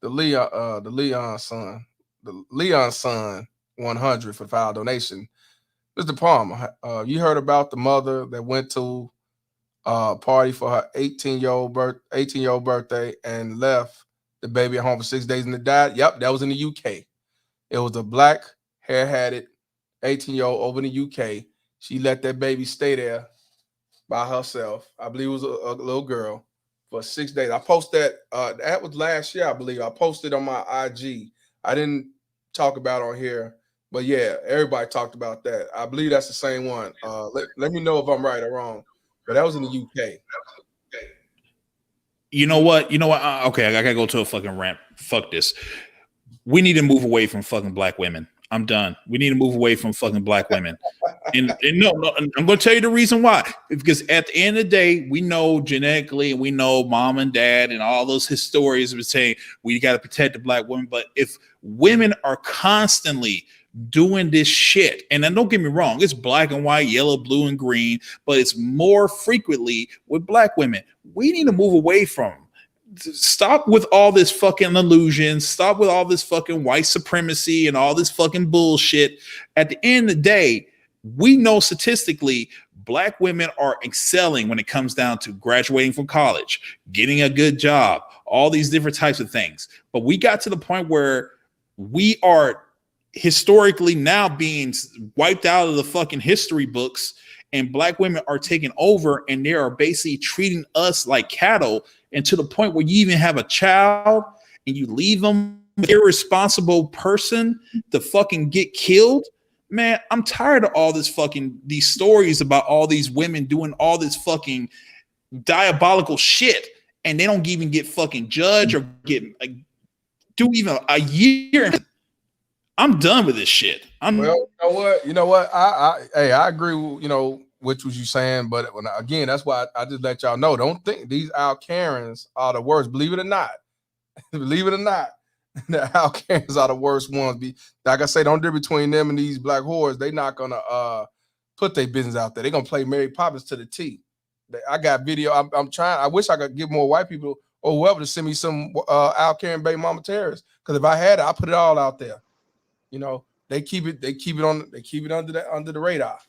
the Leon son 100 for the file donation. Mr. Palmer, you heard about the mother that went to party for her 18-year-old birthday and left the baby at home for 6 days and it died? Yep, that was in the UK. It was a black hair-hatted 18-year-old over in the UK. She let that baby stay there by herself. I believe it was a little girl for 6 days. I posted that was last year, I believe. I posted on my IG. I didn't talk about it on here, but yeah, everybody talked about that. I believe that's the same one. Let me know if I'm right or wrong, but that was in the UK. You know what? Okay, I gotta go to a fucking rant. Fuck this. We need to move away from fucking black women. I'm done. We need to move away from fucking black women. And no, I'm going to tell you the reason why. Because at the end of the day, we know genetically, and we know mom and dad and all those historians would say we got to protect the black woman. But if women are constantly doing this shit, and then don't get me wrong, it's black and white, yellow, blue, and green, but it's more frequently with black women. We need to move away from them. Stop with all this fucking illusion. Stop with all this fucking white supremacy and all this fucking bullshit. At the end of the day, we know statistically black women are excelling when it comes down to graduating from college, getting a good job, all these different types of things. But we got to the point where we are historically now being wiped out of the fucking history books, and black women are taking over, and they are basically treating us like cattle, and to the point where you even have a child and you leave them, irresponsible person, to fucking get killed Man, I'm tired of all this fucking these stories about all these women doing all this fucking diabolical shit, and they don't even get fucking judged or get do even a year. I'm done with this shit. Well, you know what? I agree with, which was you saying, but again, that's why I just let y'all know. Don't think these Al Karens are the worst. Believe it or not. Believe it or not, the Al Karens are the worst ones. Like I say, don't do between them and these black whores. They not gonna put their business out there. They're gonna play Mary Poppins to the T. I got video. I'm trying. I wish I could get more white people or whoever to send me some Al Karen baby mama terrorists. Because if I had it, I put it all out there. They keep it under the radar.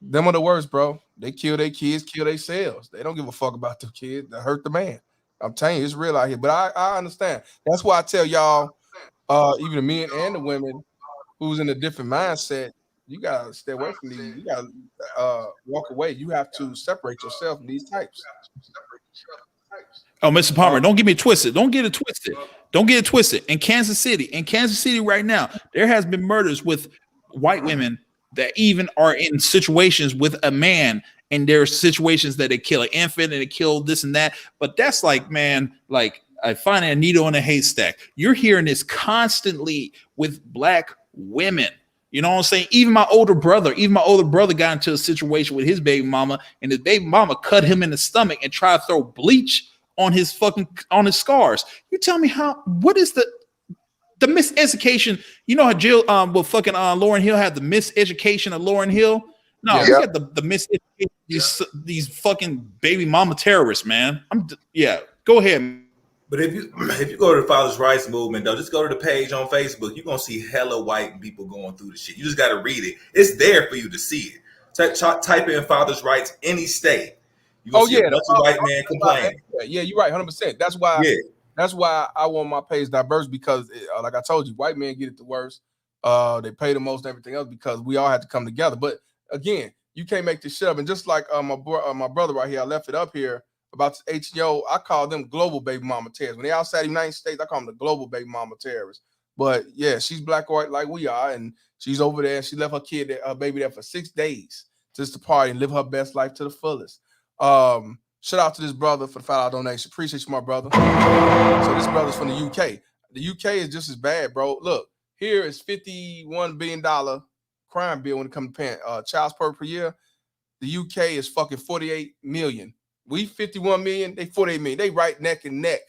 Them are the worst, bro. They kill their kids, kill themselves. They don't give a fuck about the kids. They hurt the man. I'm telling you, it's real out here. But I understand. That's why I tell y'all, even the men and the women who's in a different mindset, you gotta stay away from these. You gotta walk away. You have to separate yourself from these types. Oh, Mr. Palmer, don't get me twisted. Don't get it twisted. Don't get it twisted. In Kansas City right now, there has been murders with white women that even are in situations with a man, and there are situations that they kill an infant and they kill this and that. But that's like, man, like I find a needle in a haystack. You're hearing this constantly with black women. You know what I'm saying? Even my older brother got into a situation with his baby mama, and his baby mama cut him in the stomach and tried to throw bleach on his scars. You tell me what is the miseducation? You know how Jill Lauryn Hill had the miseducation of Lauryn Hill? No, we got the miseducation, these fucking baby mama terrorists, man. Go ahead. But if you go to the Father's Rights Movement, though, just go to the page on Facebook. You're gonna see hella white people going through the shit. You just gotta read it. It's there for you to see it. Type in Father's Rights any state. You gonna see a bunch of white men complaining. Yeah, you're right, 100%. That's why I want my page diverse, because like I told you, white men get it the worst. They pay the most and everything else because we all had to come together. But again, you can't make this shit up. And just like my brother right here, I left it up here about the HNO, I call them global baby mama terrorists. When they outside the United States, I call them the global baby mama terrorists. But yeah, she's black or white like we are, and she's over there. She left her baby there for 6 days just to party and live her best life to the fullest. Shout out to this brother for the $5 donation. Appreciate you, my brother. So this brother's from the UK. The UK is just as bad, bro. Look, here is $51 billion crime bill when it comes to paying child support per year. The UK is fucking 48 million. We 51 million, they 48 million. They right neck and neck.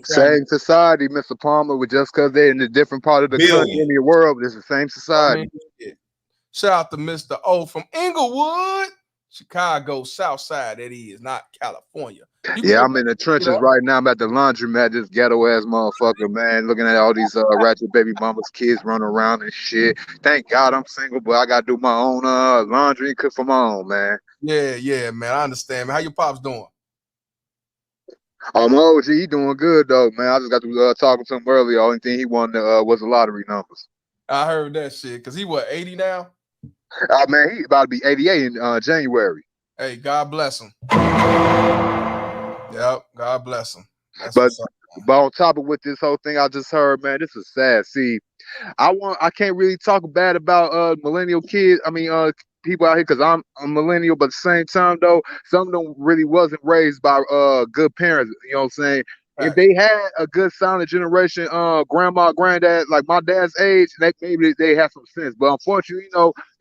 Same society, Mr. Palmer, with just because they're in a different part of the country in the world, it's the same society. Shout out to Mr. O from Inglewood, Chicago, South Side. That is, not California. I'm in the trenches right now. I'm at the laundromat, this ghetto ass motherfucker, man, looking at all these ratchet baby mamas, kids running around and shit. Thank God I'm single, but I gotta do my own laundry and cook for my own, man. Yeah, man. I understand, man. How your pops doing? My OG, he doing good though, man. I just got to talking to him earlier. Only thing he wanted was the lottery numbers. I heard that shit. Cause he what, 80 now? Man, he about to be 88 in January. Hey, God bless him. Yep, God bless him. But on top of with this whole thing I just heard, man, this is sad. See, I can't really talk bad about millennial kids. I mean, people out here, because I'm a millennial, but at the same time though, some of them really wasn't raised by good parents. You know what I'm saying? Right. If they had a good solid generation, grandma, granddad, like my dad's age, maybe they have some sense. But unfortunately,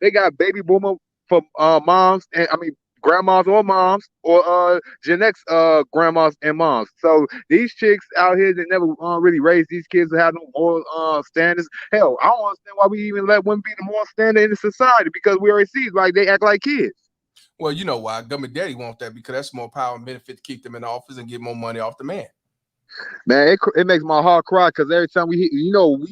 they got baby boomer for moms, and I mean grandmas or moms, or Gen X grandmas and moms. So these chicks out here that never really raised these kids to have no moral standards. Hell, I don't understand why we even let women be the moral standard in the society, because we already see like they act like kids. Well, you know why? Gummy Daddy want that, because that's more power and benefit to keep them in office and get more money off the man. Man, it makes my heart cry, because every time we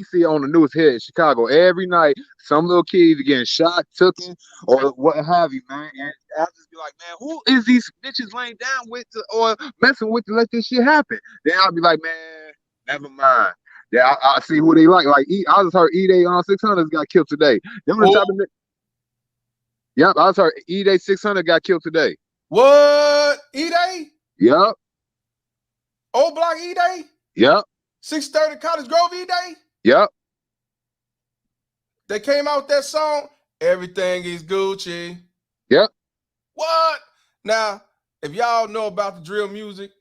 see it on the news here in Chicago every night, some little kids are getting shot, taken, or what have you, man. And I just be like, man, who is these bitches laying down with or messing with to let this shit happen? Then I'll be like, man, never mind. Yeah, I see who they like. Like, I just heard E-Day 600 got killed today. Yep, I just heard E-Day 600 got killed today. What? E-Day? Yep. Old Block E-Day? Yep. 630 Cottage Grove E-Day? Yep. They came out with that song. Everything is Gucci. Yep. What? Now, if y'all know about the drill music,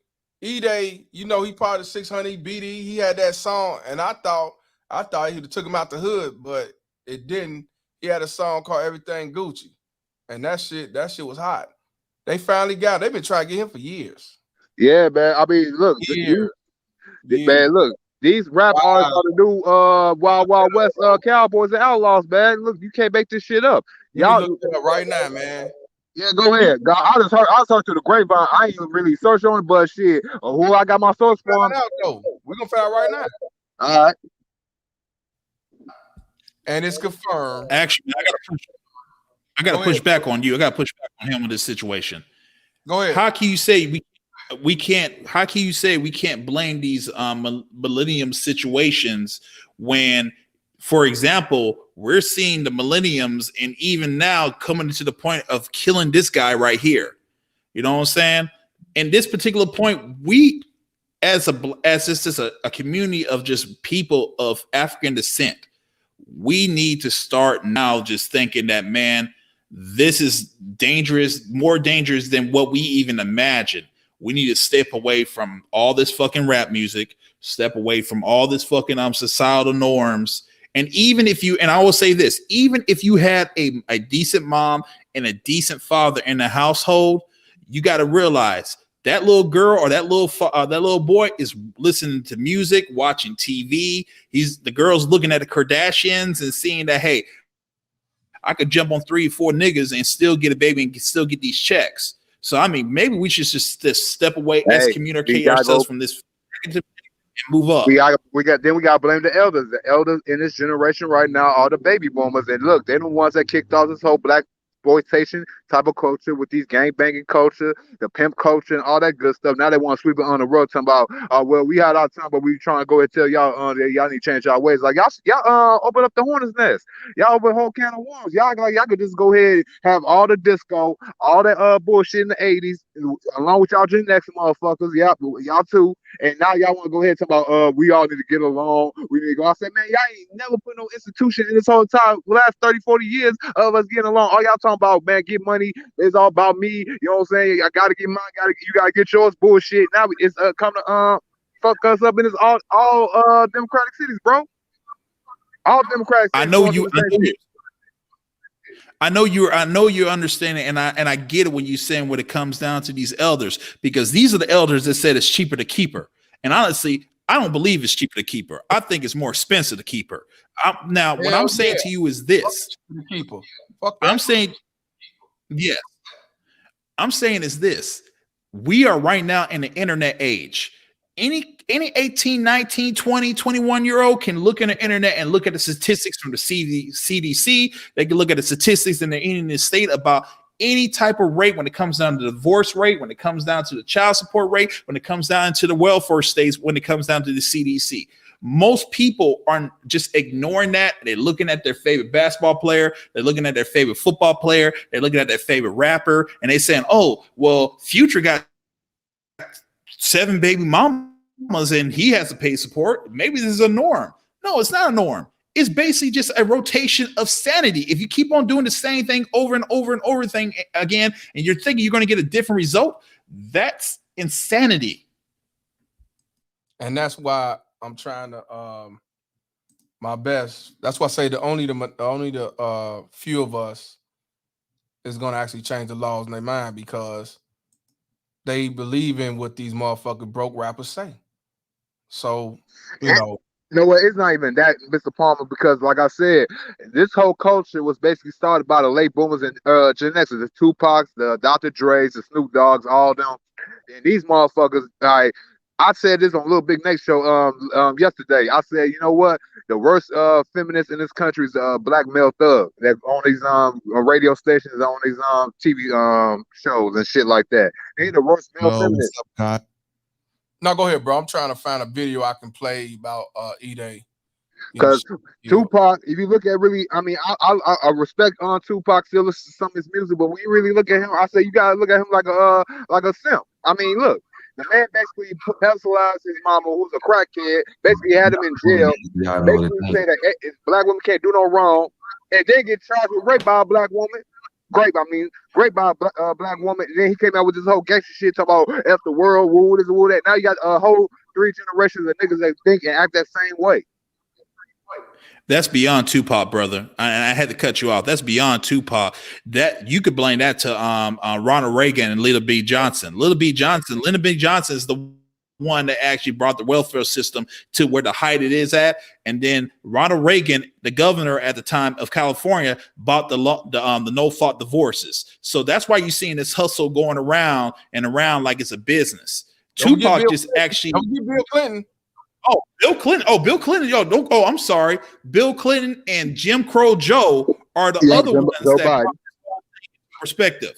E-Day, you know he part of 600 BD. He had that song, and I thought he took him out the hood, but it didn't. He had a song called Everything Gucci, and that shit was hot. They finally got it. They've been trying to get him for years. Yeah, man. I mean, look, man, look. These rap artists are the new Wild Wild West Cowboys and Outlaws, man. Look, you can't make this shit up. Y'all look it up right now, man. Yeah, go ahead. I just heard through the grapevine. I ain't even really searched on it, but shit, who I got my source from. We're gonna find out right now. All right. And it's confirmed. Actually, I gotta push back on you. I gotta push back on him in this situation. Go ahead. How can you say we can't? How can you say we can't blame these millennium situations when, for example, we're seeing the millenniums and even now coming to the point of killing this guy right here? You know what I'm saying? In this particular point, we as just a community of just people of African descent, we need to start now just thinking that, man, this is dangerous, more dangerous than what we even imagine. We need to step away from all this fucking rap music, step away from all this fucking societal norms. And even if you, and I will say this, even if you had a decent mom and a decent father in the household, you got to realize that little girl or that little boy is listening to music, watching TV. The girl's looking at the Kardashians and seeing that, hey, I could jump on 3 or 4 niggas and still get a baby and still get these checks. So, I mean, maybe we should just step away, excommunicate ourselves from this and move up. We got to blame the elders. The elders in this generation right now are the baby boomers. And look, they're the ones that kicked off this whole black exploitation type of culture with these gang banging culture, the pimp culture, and all that good stuff. Now they want to sweep it on the rug, talking about, well, we had our time, but we trying to go and tell y'all that y'all need to change y'all ways. Like y'all open up the hornet's nest. Y'all open a whole can of worms. Y'all could just go ahead and have all the disco, all that bullshit in the 80s, along with y'all Gen X motherfuckers. Y'all too. And now y'all want to go ahead and talk about we all need to get along. We need to go. I said, man, y'all ain't never put no institution in this whole time, last 30, 40 years of us getting along. All y'all talking about, man, get money. It's all about me. You know what I'm saying? I gotta get mine. You gotta get yours. Bullshit. Now it's come to fuck us up in this all democratic cities, bro. All democratic cities. I know you're understanding, and I get it when you're saying when it comes down to these elders, because these are the elders that said it's cheaper to keep her. And honestly, I don't believe it's cheaper to keep her. I think it's more expensive to keep her. What I'm saying to you is this. I'm saying is this. We are right now in the internet age. Any 18, 19, 20, 21-year-old can look in the internet and look at the statistics from the CDC. They can look at the statistics in the state about any type of rate when it comes down to the divorce rate, when it comes down to the child support rate, when it comes down to the welfare states, when it comes down to the CDC. Most people are just ignoring that. They're looking at their favorite basketball player. They're looking at their favorite football player. They're looking at their favorite rapper. And they're saying, oh, well, Future got 7 baby mamas and he has to pay support. Maybe this is a norm. No, it's not a norm. It's basically just a rotation of sanity. If you keep on doing the same thing over and over and over again, and you're thinking you're going to get a different result, that's insanity. And that's why I'm trying to my best. That's why I say only the few of us is going to actually change the laws in their mind, because they believe in what these motherfucking broke rappers say. So, you know what? It's not even that, Mr. Palmer, because like I said, this whole culture was basically started by the late boomers and Gen Xers, the Tupacs, the Dr. Dre's, the Snoop Dogg's, all them. And these motherfuckers, I said this on Little Big Nate show yesterday. I said, you know what? The worst feminist in this country is black male thug that on these radio stations, on these TV shows and shit like that. They the worst male feminists. No, go ahead, bro. I'm trying to find a video I can play about E-Day. Because Tupac, if you look at really, I mean, I respect Tupac still listen to some of his music, but when you really look at him, I say you gotta look at him like a simp. I mean, look, the man basically pedestalized his mama, who was a crackhead, basically had him in jail. Basically say that black women can't do no wrong. and then get charged with rape by a black woman. Rape by a black woman. And then he came out with this whole gangster shit talking about F the world, woo this, woo that. Now you got a whole 3 generations of niggas that think and act that same way. That's beyond Tupac, brother. I had to cut you off. That's beyond Tupac. That you could blame that to Ronald Reagan and Lyndon B. Johnson. Lyndon B. Johnson is the one that actually brought the welfare system to where the height it is at. And then Ronald Reagan, the governor at the time of California, bought the no-fault divorces. So that's why you're seeing this hustle going around and around like it's a business. Tupac just actually. Don't get Bill Clinton. Oh, Bill Clinton. Oh, Bill Clinton. Yo, don't. Oh, I'm sorry. Bill Clinton and Jim Crow Joe are the other ones that brought perspective.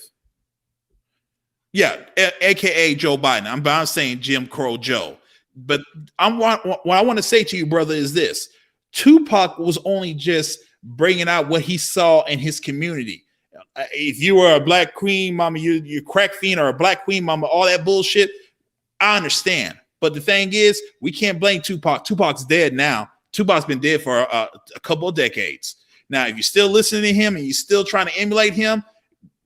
Yeah, aka Joe Biden. I'm saying Jim Crow Joe. But what I want to say to you, brother, is this: Tupac was only just bringing out what he saw in his community. If you were a black queen mama, you crack fiend, or a black queen mama, all that bullshit, I understand. But the thing is, we can't blame Tupac. Tupac's dead now. Tupac's been dead for a couple of decades. Now, if you're still listening to him and you're still trying to emulate him,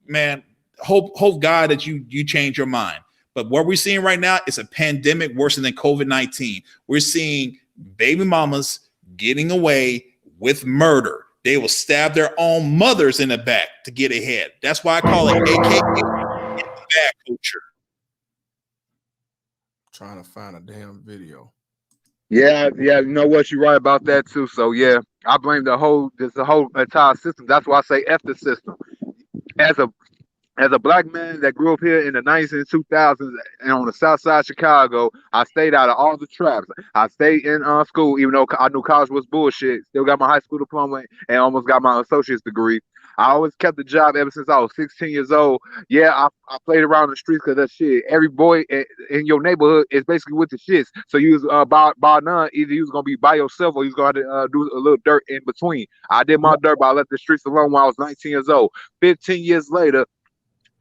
man, hope God that you change your mind. But what we're seeing right now is a pandemic worse than COVID-19. We're seeing baby mamas getting away with murder. They will stab their own mothers in the back to get ahead. That's why I call it AKA bad culture. Trying to find a damn video. Yeah, you know what? You're right about that too. So yeah, I blame the whole entire system. That's why I say F the system. As a black man that grew up here in the 90s and 2000s and on the south side of Chicago, I stayed out of all the traps. I stayed in school, even though I knew college was bullshit. Still got my high school diploma and almost got my associate's degree. I always kept the job ever since I was 16 years old. Yeah, I played around the streets because that shit. Every boy in your neighborhood is basically with the shits. So you was by none. Either you was gonna be by yourself or you was gonna do a little dirt in between. I did my dirt, but I left the streets alone when I was 19 years old. 15 years later,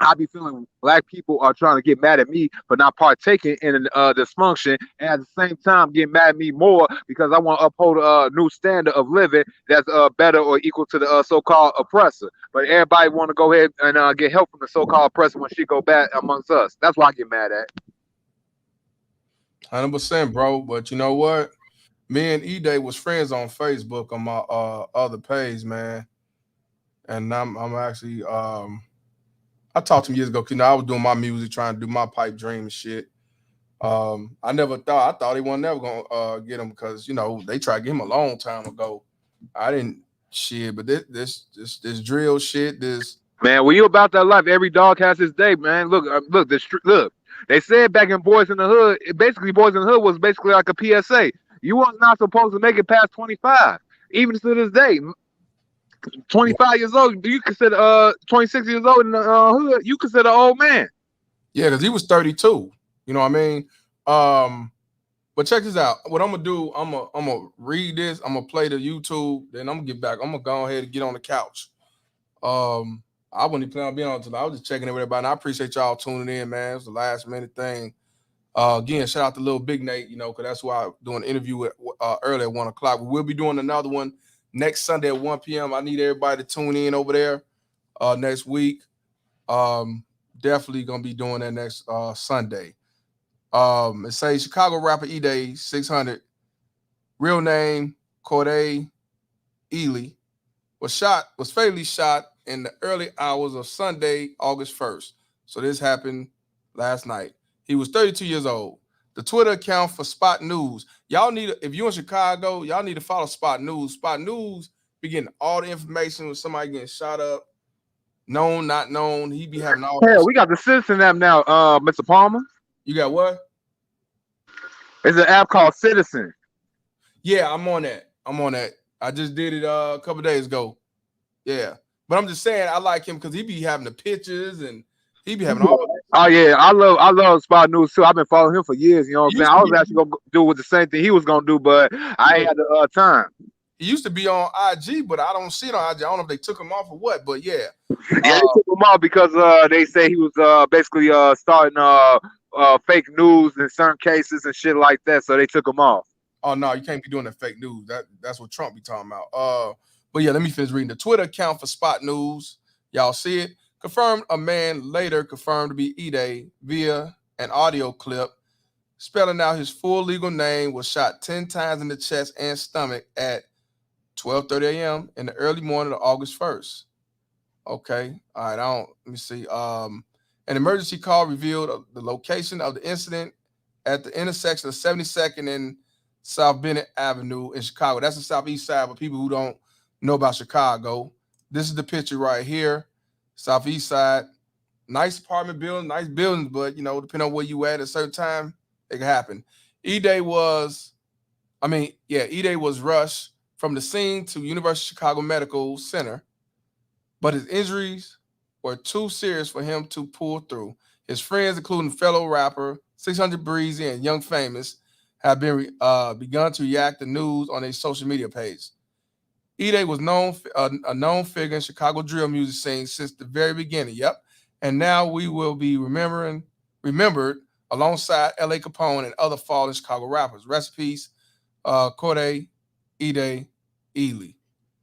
I be feeling black people are trying to get mad at me for not partaking in dysfunction, and at the same time getting mad at me more because I want to uphold a new standard of living that's better or equal to the so-called oppressor. But everybody want to go ahead and get help from the so-called oppressor when shit go bad amongst us. That's why I get mad at. 100%, bro. But you know what? Me and E-Day was friends on Facebook on my other page, man. And I'm actually I talked to him years ago because I was doing my music, trying to do my pipe dream and shit. I thought he wasn't never gonna get him because they tried to get him a long time ago. I didn't shit, but this drill shit, this man, when you about that life, every dog has his day, man. Look. They said back in Boys in the Hood, basically Boys in the Hood was basically like a PSA. You was not supposed to make it past 25, even to this day. 25 years old, you consider 26 years old in the hood, you consider an old man. Yeah, because he was 32. You know what I mean? But check this out. What I'm gonna do, I'm gonna read this, I'm gonna play the YouTube, then I'm gonna get back. I'm gonna go ahead and get on the couch. I wasn't even planning on being on tonight. I was just checking everybody, and I appreciate y'all tuning in, man. It was the last minute thing. Again, shout out to Lil Big Nate, because that's why I'm doing an interview early at 1 o'clock. We will be doing another one next Sunday at 1 p.m. I need everybody to tune in over there next week. Definitely gonna be doing that next Sunday. It says Chicago rapper E-Day 600, real name Corday Ely, was fatally shot in the early hours of Sunday, August 1st. So this happened last night. He was 32 years old. The Twitter account for Spot News. Y'all if you're in Chicago, y'all need to follow Spot News. Spot News be getting all the information when somebody getting shot up, known, not known. He be having all. Hell, we got the Citizen app now, Mr. Palmer. You got what? It's an app called Citizen. Yeah, I'm on that. I just did it a couple days ago. Yeah, but I'm just saying I like him because he be having the pictures and he be having all. Oh yeah, I love Spot News too. I've been following him for years. You know what I'm saying? I was actually gonna do with the same thing he was gonna do, but I ain't had the time. He used to be on IG, but I don't see it on IG. I don't know if they took him off or what, but yeah. Yeah, they took him off because they say he was basically starting fake news in certain cases and shit like that. So they took him off. Oh no, you can't be doing that fake news. That's what Trump be talking about. But yeah, let me finish reading. The Twitter account for Spot News, y'all see it, confirmed a man later confirmed to be Ide via an audio clip spelling out his full legal name, was shot 10 times in the chest and stomach at 12:30 a.m. in the early morning of August 1st. Okay. All right. Let me see. An emergency call revealed the location of the incident at the intersection of 72nd and South Bennett Avenue in Chicago. That's the southeast side, but people who don't know about Chicago. This is the picture right here. Southeast side. Nice apartment building, nice buildings, but depending on where you at a certain time, it can happen. Ide was rushed from the scene to University of Chicago Medical Center, but his injuries were too serious for him to pull through. His friends, including fellow rapper 600 Breezy and Young Famous, have begun to react to news on their social media page. Ide was a known figure in Chicago drill music scene since the very beginning. Yep, and now we will be remembered alongside L.A. Capone and other fallen Chicago rappers. Rest in peace, Corday, Ide, Ely.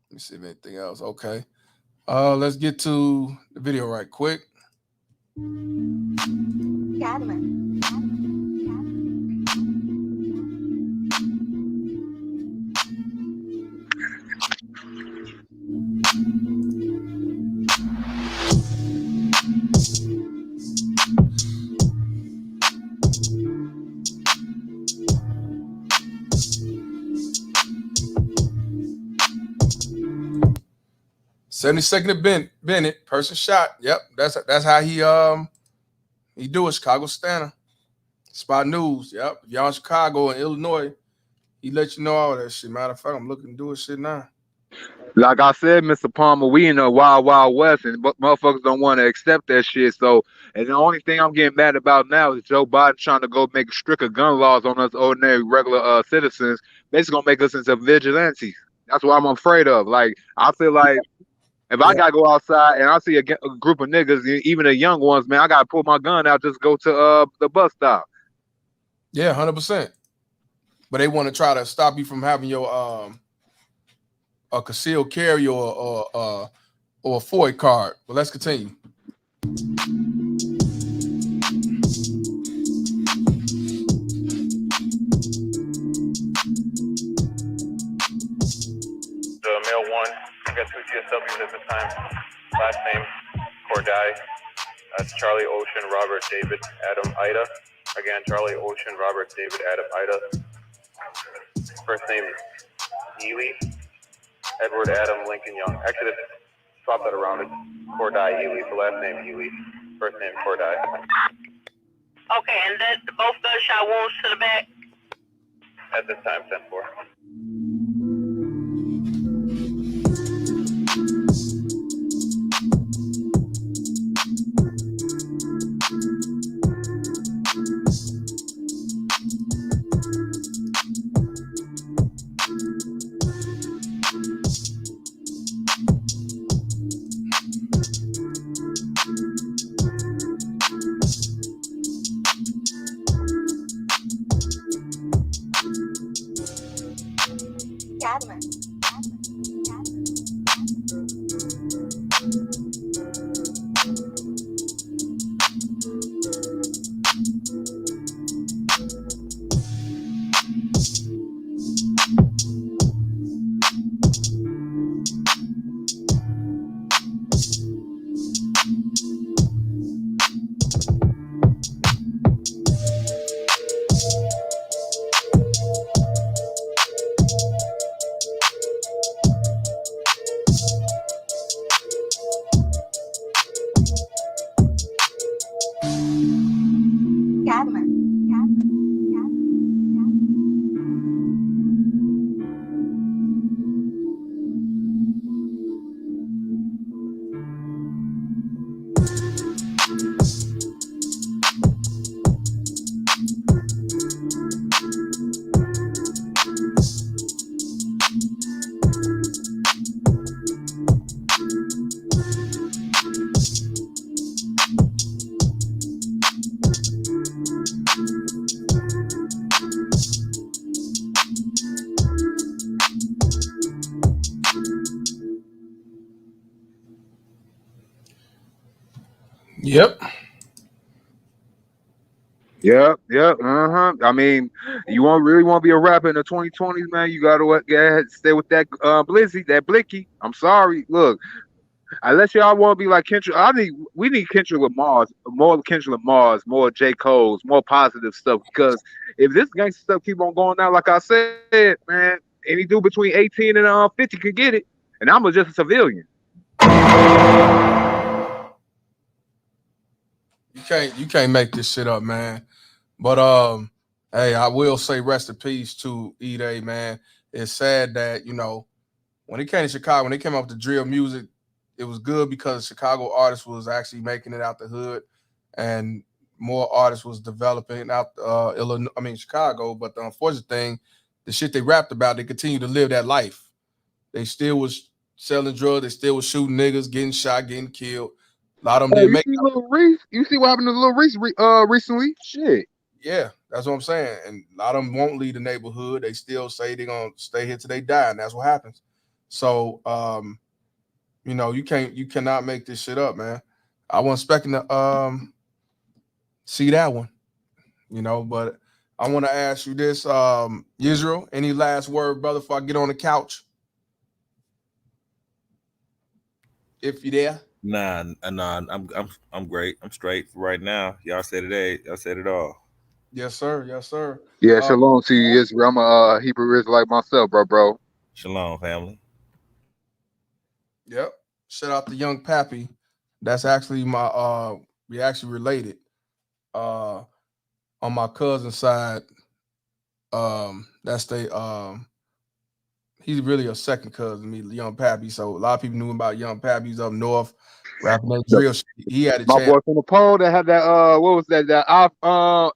Let me see if anything else. Okay. Let's get to the video right quick. Cadman. 72nd Bennett, person shot. Yep, that's how he do it. Chicago Stanner, Spot News. Yep, if y'all in Chicago and Illinois, he let you know all that shit. Matter of fact, I'm looking to do his shit now. Like I said, Mr. Palmer, we in the wild, wild west, and motherfuckers don't want to accept that shit. So, and the only thing I'm getting mad about now is Joe Biden trying to go make stricter gun laws on us ordinary, regular citizens. Basically, gonna make us into vigilantes. That's what I'm afraid of. Like, I feel like if I gotta go outside and I see a group of niggas, even the young ones, man, I gotta pull my gun out, just go to the bus stop. Yeah, 100%. But they want to try to stop you from having your a concealed carry or a FOID card. But let's continue. Male 1, I got 2 GSWs at this time. Last name, Corday. That's Charlie Ocean, Robert David, Adam Ida. Again, Charlie Ocean, Robert David, Adam Ida. First name, Ely. Edward Adam Lincoln Young. Actually, let's swap that around. It's Corday Ely. So last name Ely. First name Corday. Okay, and then both gunshot wounds to the back? At this time, 10-4. Yep. Yep. I mean, you really want to be a rapper in the 2020s, man? You gotta stay with that Blizzy, that Blicky. I'm sorry. Look, unless y'all want to be like Kendrick, we need Kendrick Lamar's, more Kendrick Lamar's, more J. Cole's, more positive stuff. Because if this gangster stuff keep on going out, like I said, man, any dude between 18 and 50 can get it, and I'm just a civilian. You can't make this shit up, man. But hey, I will say rest in peace to E-Day, man. It's sad that, when it came to Chicago, when they came up with the drill music, it was good because Chicago artists was actually making it out the hood, and more artists was developing out Chicago. But the unfortunate thing, the shit they rapped about, they continue to live that life. They still was selling drugs, they still was shooting niggas, getting shot, getting killed. A lot of them didn't make see Lil Reese? You see what happened to Lil Reese recently? Shit. Yeah, that's what I'm saying. And a lot of them won't leave the neighborhood. They still say they're gonna stay here till they die, and that's what happens. So you cannot make this shit up, man. I wasn't expecting to see that one, but I want to ask you this, Israel, any last word, brother, before I get on the couch? If you're there. Nah, I'm great. I'm straight for right now. Y'all said it all. Yes, sir. Yes, sir. Yeah, shalom to you, Israel. I'm a Hebrew Israelite myself, bro. Shalom, family. Yep. Shout out to Young Pappy. That's actually my we actually related. On my cousin's side, that's he's really a second cousin to me, Young Pappy. So a lot of people knew about Young Pappy. He's up north, rapping that drill shit. He had a My chance. boy from the pole that had that what was that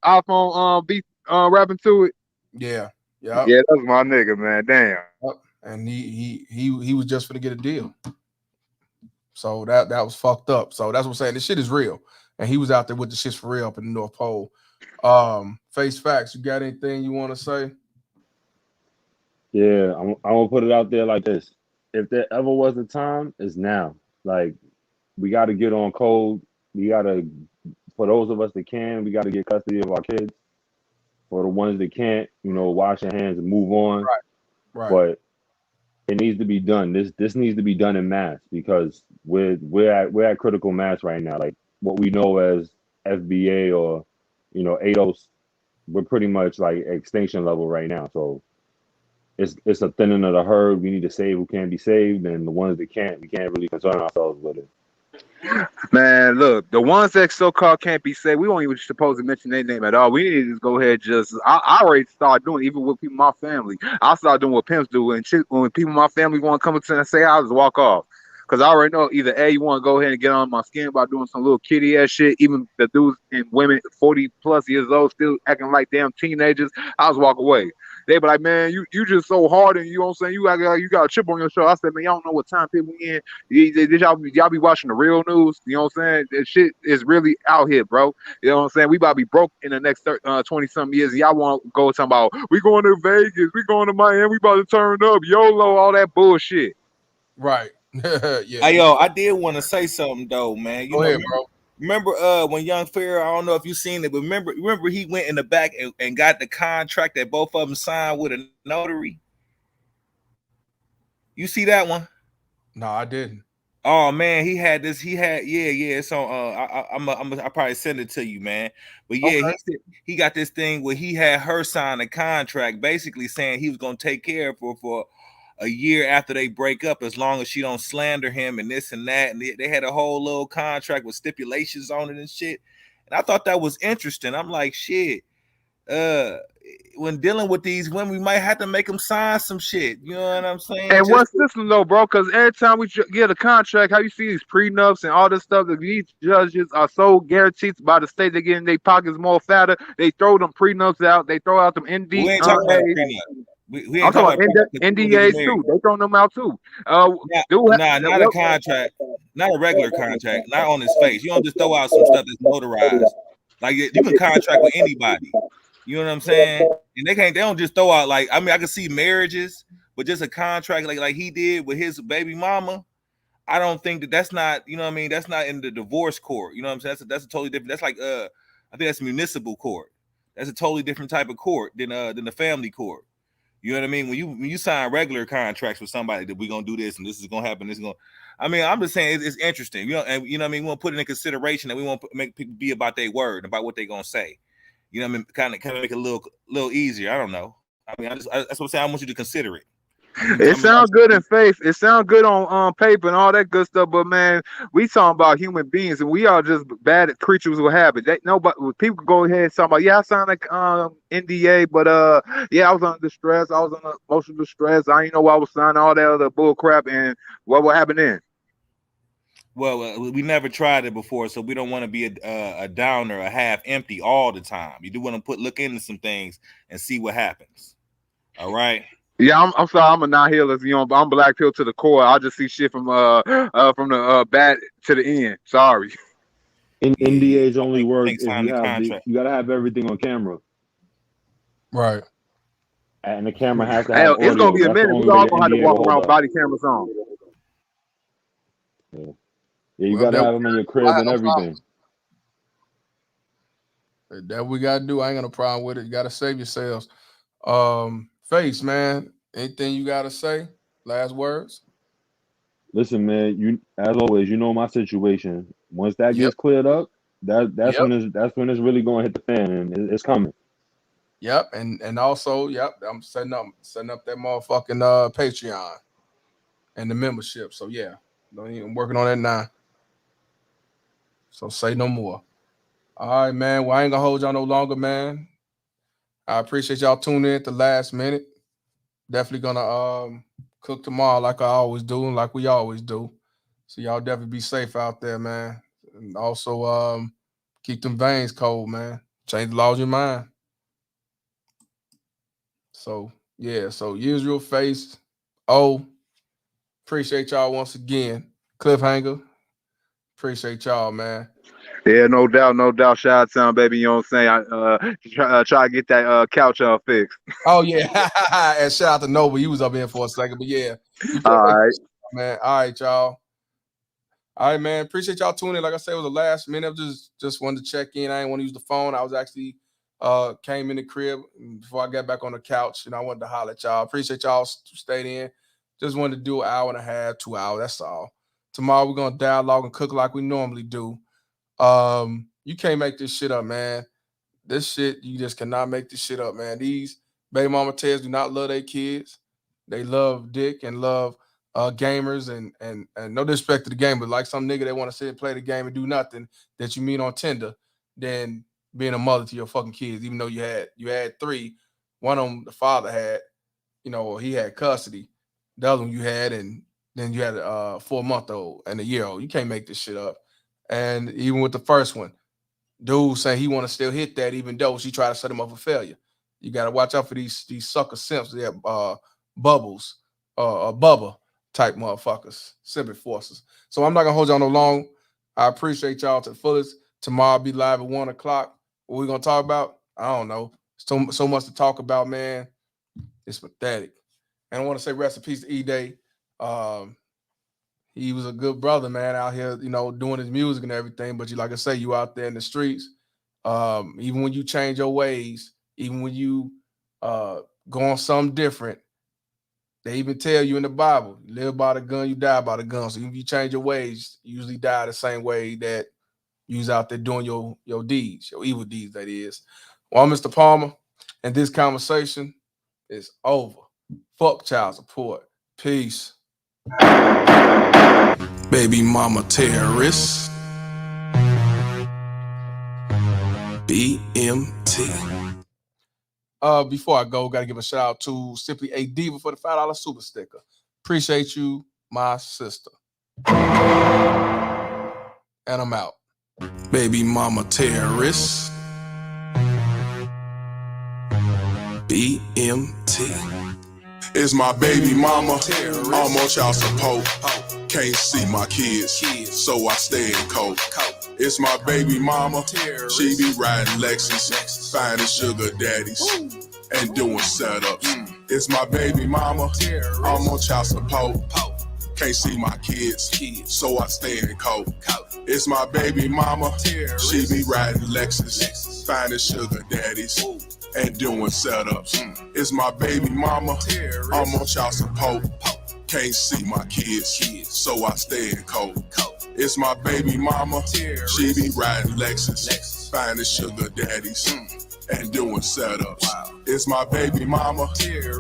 iPhone beat rapping to it. Yeah. Yeah, that's my nigga, man. Damn. Yep. And he was just gonna get a deal. So that was fucked up. So that's what I'm saying. This shit is real. And he was out there with the shits for real up in the North Pole. Face facts, you got anything you want to say? Yeah, I'm gonna put it out there like this. If there ever was a time, it's now. Like, we got to get on code. We got to, for those of us that can, we got to get custody of our kids. For the ones that can't, wash your hands and move on. Right. But it needs to be done. This needs to be done in mass, because we're at critical mass right now. Like, what we know as FBA or ADOS, we're pretty much like extinction level right now. So it's a thinning of the herd. We need to save who can be saved, and the ones that can't, we can't really concern ourselves with it. Man, look, the ones that so-called can't be saved, we won't even supposed to mention their name at all. We need to just go ahead, I already started doing it, even with people in my family. I started doing what pimps do, and when people in my family want to come up to and say, I'll just walk off. Because I already know either A, you want to go ahead and get on my skin by doing some little kitty ass shit, even the dudes and women 40 plus years old still acting like damn teenagers, I'll just walk away. They be like, man, you just so hard, and you know what I'm saying? You got a chip on your shoulder. I said, man, y'all don't know what time people in. Did y'all be watching the real news? You know what I'm saying? That shit is really out here, bro. You know what I'm saying? We about to be broke in the next 20-something years. Y'all want to go talking about, we going to Vegas, we going to Miami, we about to turn up, YOLO, all that bullshit. Right. Yeah. Hey, yo, I did want to say something though, man. Go ahead, bro. Remember when Young Pharaoh, I don't know if you seen it, but remember he went in the back and got the contract that both of them signed with a notary? You see that one? No, I didn't. Oh man, he had yeah. So I probably send it to you, man. But yeah, okay. he got this thing where he had her sign a contract, basically saying he was gonna take care of her for a year after they break up, as long as she don't slander him and this and that. And they had a whole little contract with stipulations on it and shit. And I thought that was interesting. I'm like, shit. When dealing with these women, we might have to make them sign some shit. You know what I'm saying? And what's this one though, bro? Because every time we get a contract, how you see these prenups and all this stuff, that these judges are so guaranteed by the state they get in their pockets more fatter. They throw them prenups out. They throw out them NDAs. We ain't talking about prenup. We ain't I'm talking about NDAs too. They throw them out too. Not a contract, not a regular contract, not on his face. You don't just throw out some stuff that's notarized. Like, you can contract with anybody. You know what I'm saying? And they don't just throw out, like, I mean, I can see marriages, but just a contract like he did with his baby mama. I don't think that's not, you know what I mean? That's not in the divorce court. You know what I'm saying? That's a totally different. That's like I think that's municipal court. That's a totally different type of court than the family court. You know what I mean? When you sign regular contracts with somebody that we're gonna do this and this is gonna happen, this is gonna. I mean, I'm just saying it's interesting. You know, and you know what I mean. We want to put it in consideration that we want to make people be about their word, about what they're gonna say. You know what I mean? Kind of make it a little easier. I don't know. I mean, that's what I'm saying. I want you to consider it. It sounds good in faith. It sounds good on paper and all that good stuff. But man, we talking about human beings, and we are just bad creatures with habit. Nobody, people go ahead and talk about, yeah, I signed a NDA, but yeah, I was under distress. I was under emotional distress. I didn't know why I was signing all that other bull crap. And what will happen then? Well, we never tried it before, so we don't want to be a downer, a half empty all the time. You do want to look into some things and see what happens. All right. Yeah, I'm sorry, I'm a nihilist, you know, but I'm black pill to the core. I just see shit from the bad to the end. Sorry. NDAs only work if you gotta have everything on camera. Right. And the camera has to have audio. It's gonna be a minute. We're all gonna have to walk around with body cameras on. Yeah, you gotta have them in your crib and everything. That we gotta do. I ain't got no problem with it. You gotta save yourselves. Face, man. Anything you gotta say? Last words. Listen, man. You, as always, you know my situation. Once that gets cleared up, that's when it's really going to hit the fan, and it's coming. Yep, and also, I'm setting up that motherfucking Patreon and the membership. So yeah, I'm working on that now. So say no more. All right, man. Well, I ain't gonna hold y'all no longer, man. I appreciate y'all tuning in at the last minute. Definitely gonna cook tomorrow like I always do and like we always do. So y'all definitely be safe out there, man. And also keep them veins cold, man. Change the laws of your mind. So yeah, so usual face. Appreciate y'all once again. Cliffhanger. Appreciate y'all, man. Yeah, no doubt. Shout out to him, baby. You know what I'm saying? I try to get that couch fixed. Oh yeah, and shout out to Nova. He was up here for a second, but yeah. All right, man. All right, y'all. All right, man. Appreciate y'all tuning in. Like I said, it was the last minute. Just wanted to check in. I didn't want to use the phone. I was actually came in the crib before I got back on the couch, and I wanted to holler at y'all. Appreciate y'all stayed in. Just wanted to do an hour and a half, 2 hours. That's all. Tomorrow we're gonna dialogue and cook like we normally do. You can't make this shit up, man. This shit, you just cannot make this shit up, man. These baby mama tails do not love their kids. They love dick and love gamers and no disrespect to the game, but like some nigga that want to sit and play the game and do nothing that you meet on Tinder, than being a mother to your fucking kids, even though you had 3. One of them the father had, he had custody. The other one you had, and then you had a 4-month-old and a year-old. You can't make this shit up. And even with the first one, dude saying he want to still hit that, even though she tried to set him up for failure. You got to watch out for these sucker simps. They have bubbles, Bubba type motherfuckers, simping forces. So I'm not gonna hold y'all no long. I appreciate y'all to the fullest. Tomorrow I'll be live at 1 o'clock. What we gonna talk about? I don't know. So much to talk about, man. It's pathetic. And I want to say rest in peace to E-Day. He was a good brother, man, out here, doing his music and everything. But like I say, you out there in the streets. Even when you change your ways, even when you go on something different, they even tell you in the Bible, you live by the gun, you die by the gun. So if you change your ways, you usually die the same way that you was out there doing your deeds, your evil deeds, that is. Well, I'm Mr. Palmer, and this conversation is over. Fuck child support. Peace. Baby mama terrorist. BMT. Before I go, gotta give a shout out to Simply a Diva for the $5 super sticker. Appreciate you, my sister. And I'm out. Baby mama terrorist. BMT. It's my baby mama, I'm on child support. Can't see my kids, so I stay in cold. It's my baby mama, she be riding Lexus, finding sugar daddies, and doing setups. It's my baby mama, I'm on child support. Can't see my kids, so I stay in coat. It's my baby mama, she be riding Lexus, finding sugar daddies and doing setups. It's my baby mama, I'm on child support. Can't see my kids, so I stay in coat. It's my baby mama, she be riding Lexus, finding sugar daddies and doing setups. It's my baby mama,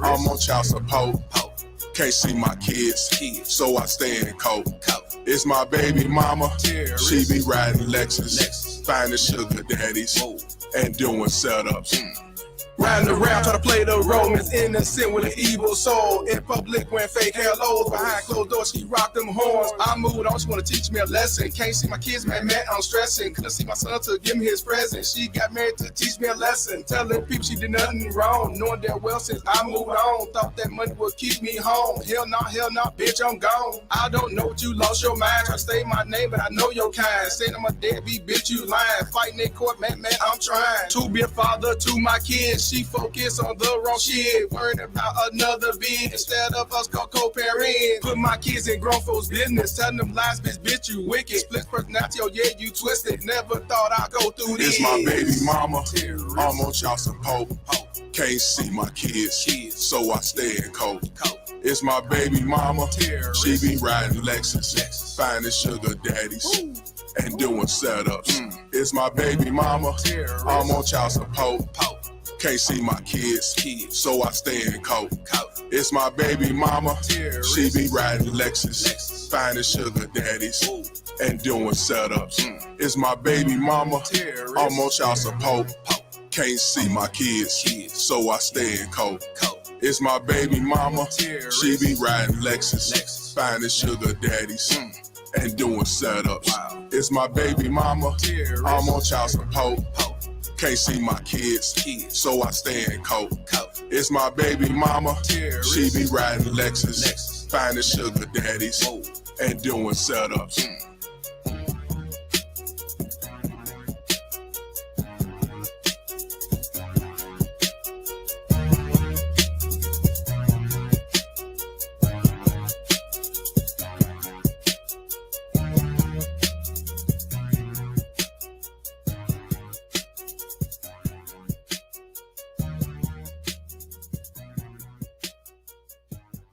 I'm on child support. Can't see my kids, so I stay in coat. It's my baby mama, she be riding Lexus, finding sugar daddies and doing setups. Riding around, try to play the Romans, innocent with an evil soul. In public, wearing fake halos, behind closed doors, she rock them horns. I moved on, she wanna teach me a lesson. Can't see my kids, man, I'm stressing. Couldn't see my son to give me his present. She got married to teach me a lesson. Telling people she did nothing wrong, knowing that well since I moved on. Thought that money would keep me home. Hell no, bitch, I'm gone. I don't know what you lost your mind. Try to say my name, but I know your kind. Saying I'm a deadbeat, bitch, you lying. Fighting in court, man, I'm trying to be a father to my kids. She focus on the wrong shit, worried about another bitch instead of us co-parenting. Put my kids in grown folks' business, telling them lies, bitch, you wicked. Split personality, oh yeah, you twisted. Never thought I'd go through this. It's my baby mama, I'm on child support. Can't see my kids, so I stay in coat. It's my baby mama, she be riding Lexus, finding sugar daddies and doing setups. It's my baby mama, I'm on child support. Can't see my kids, so I stay in coat. It's my baby mama, she be riding Lexus, finding sugar daddies and doing setups. It's my baby mama, I'm on child support. Can't see my kids, so I stay in coat. It's my baby mama, she be riding Lexus, finding sugar daddies and doing setups. It's my baby mama, I'm on child support. Can't see my kids, so I stay in coat. It's my baby mama, she be riding Lexus, finding sugar daddies and doing setups.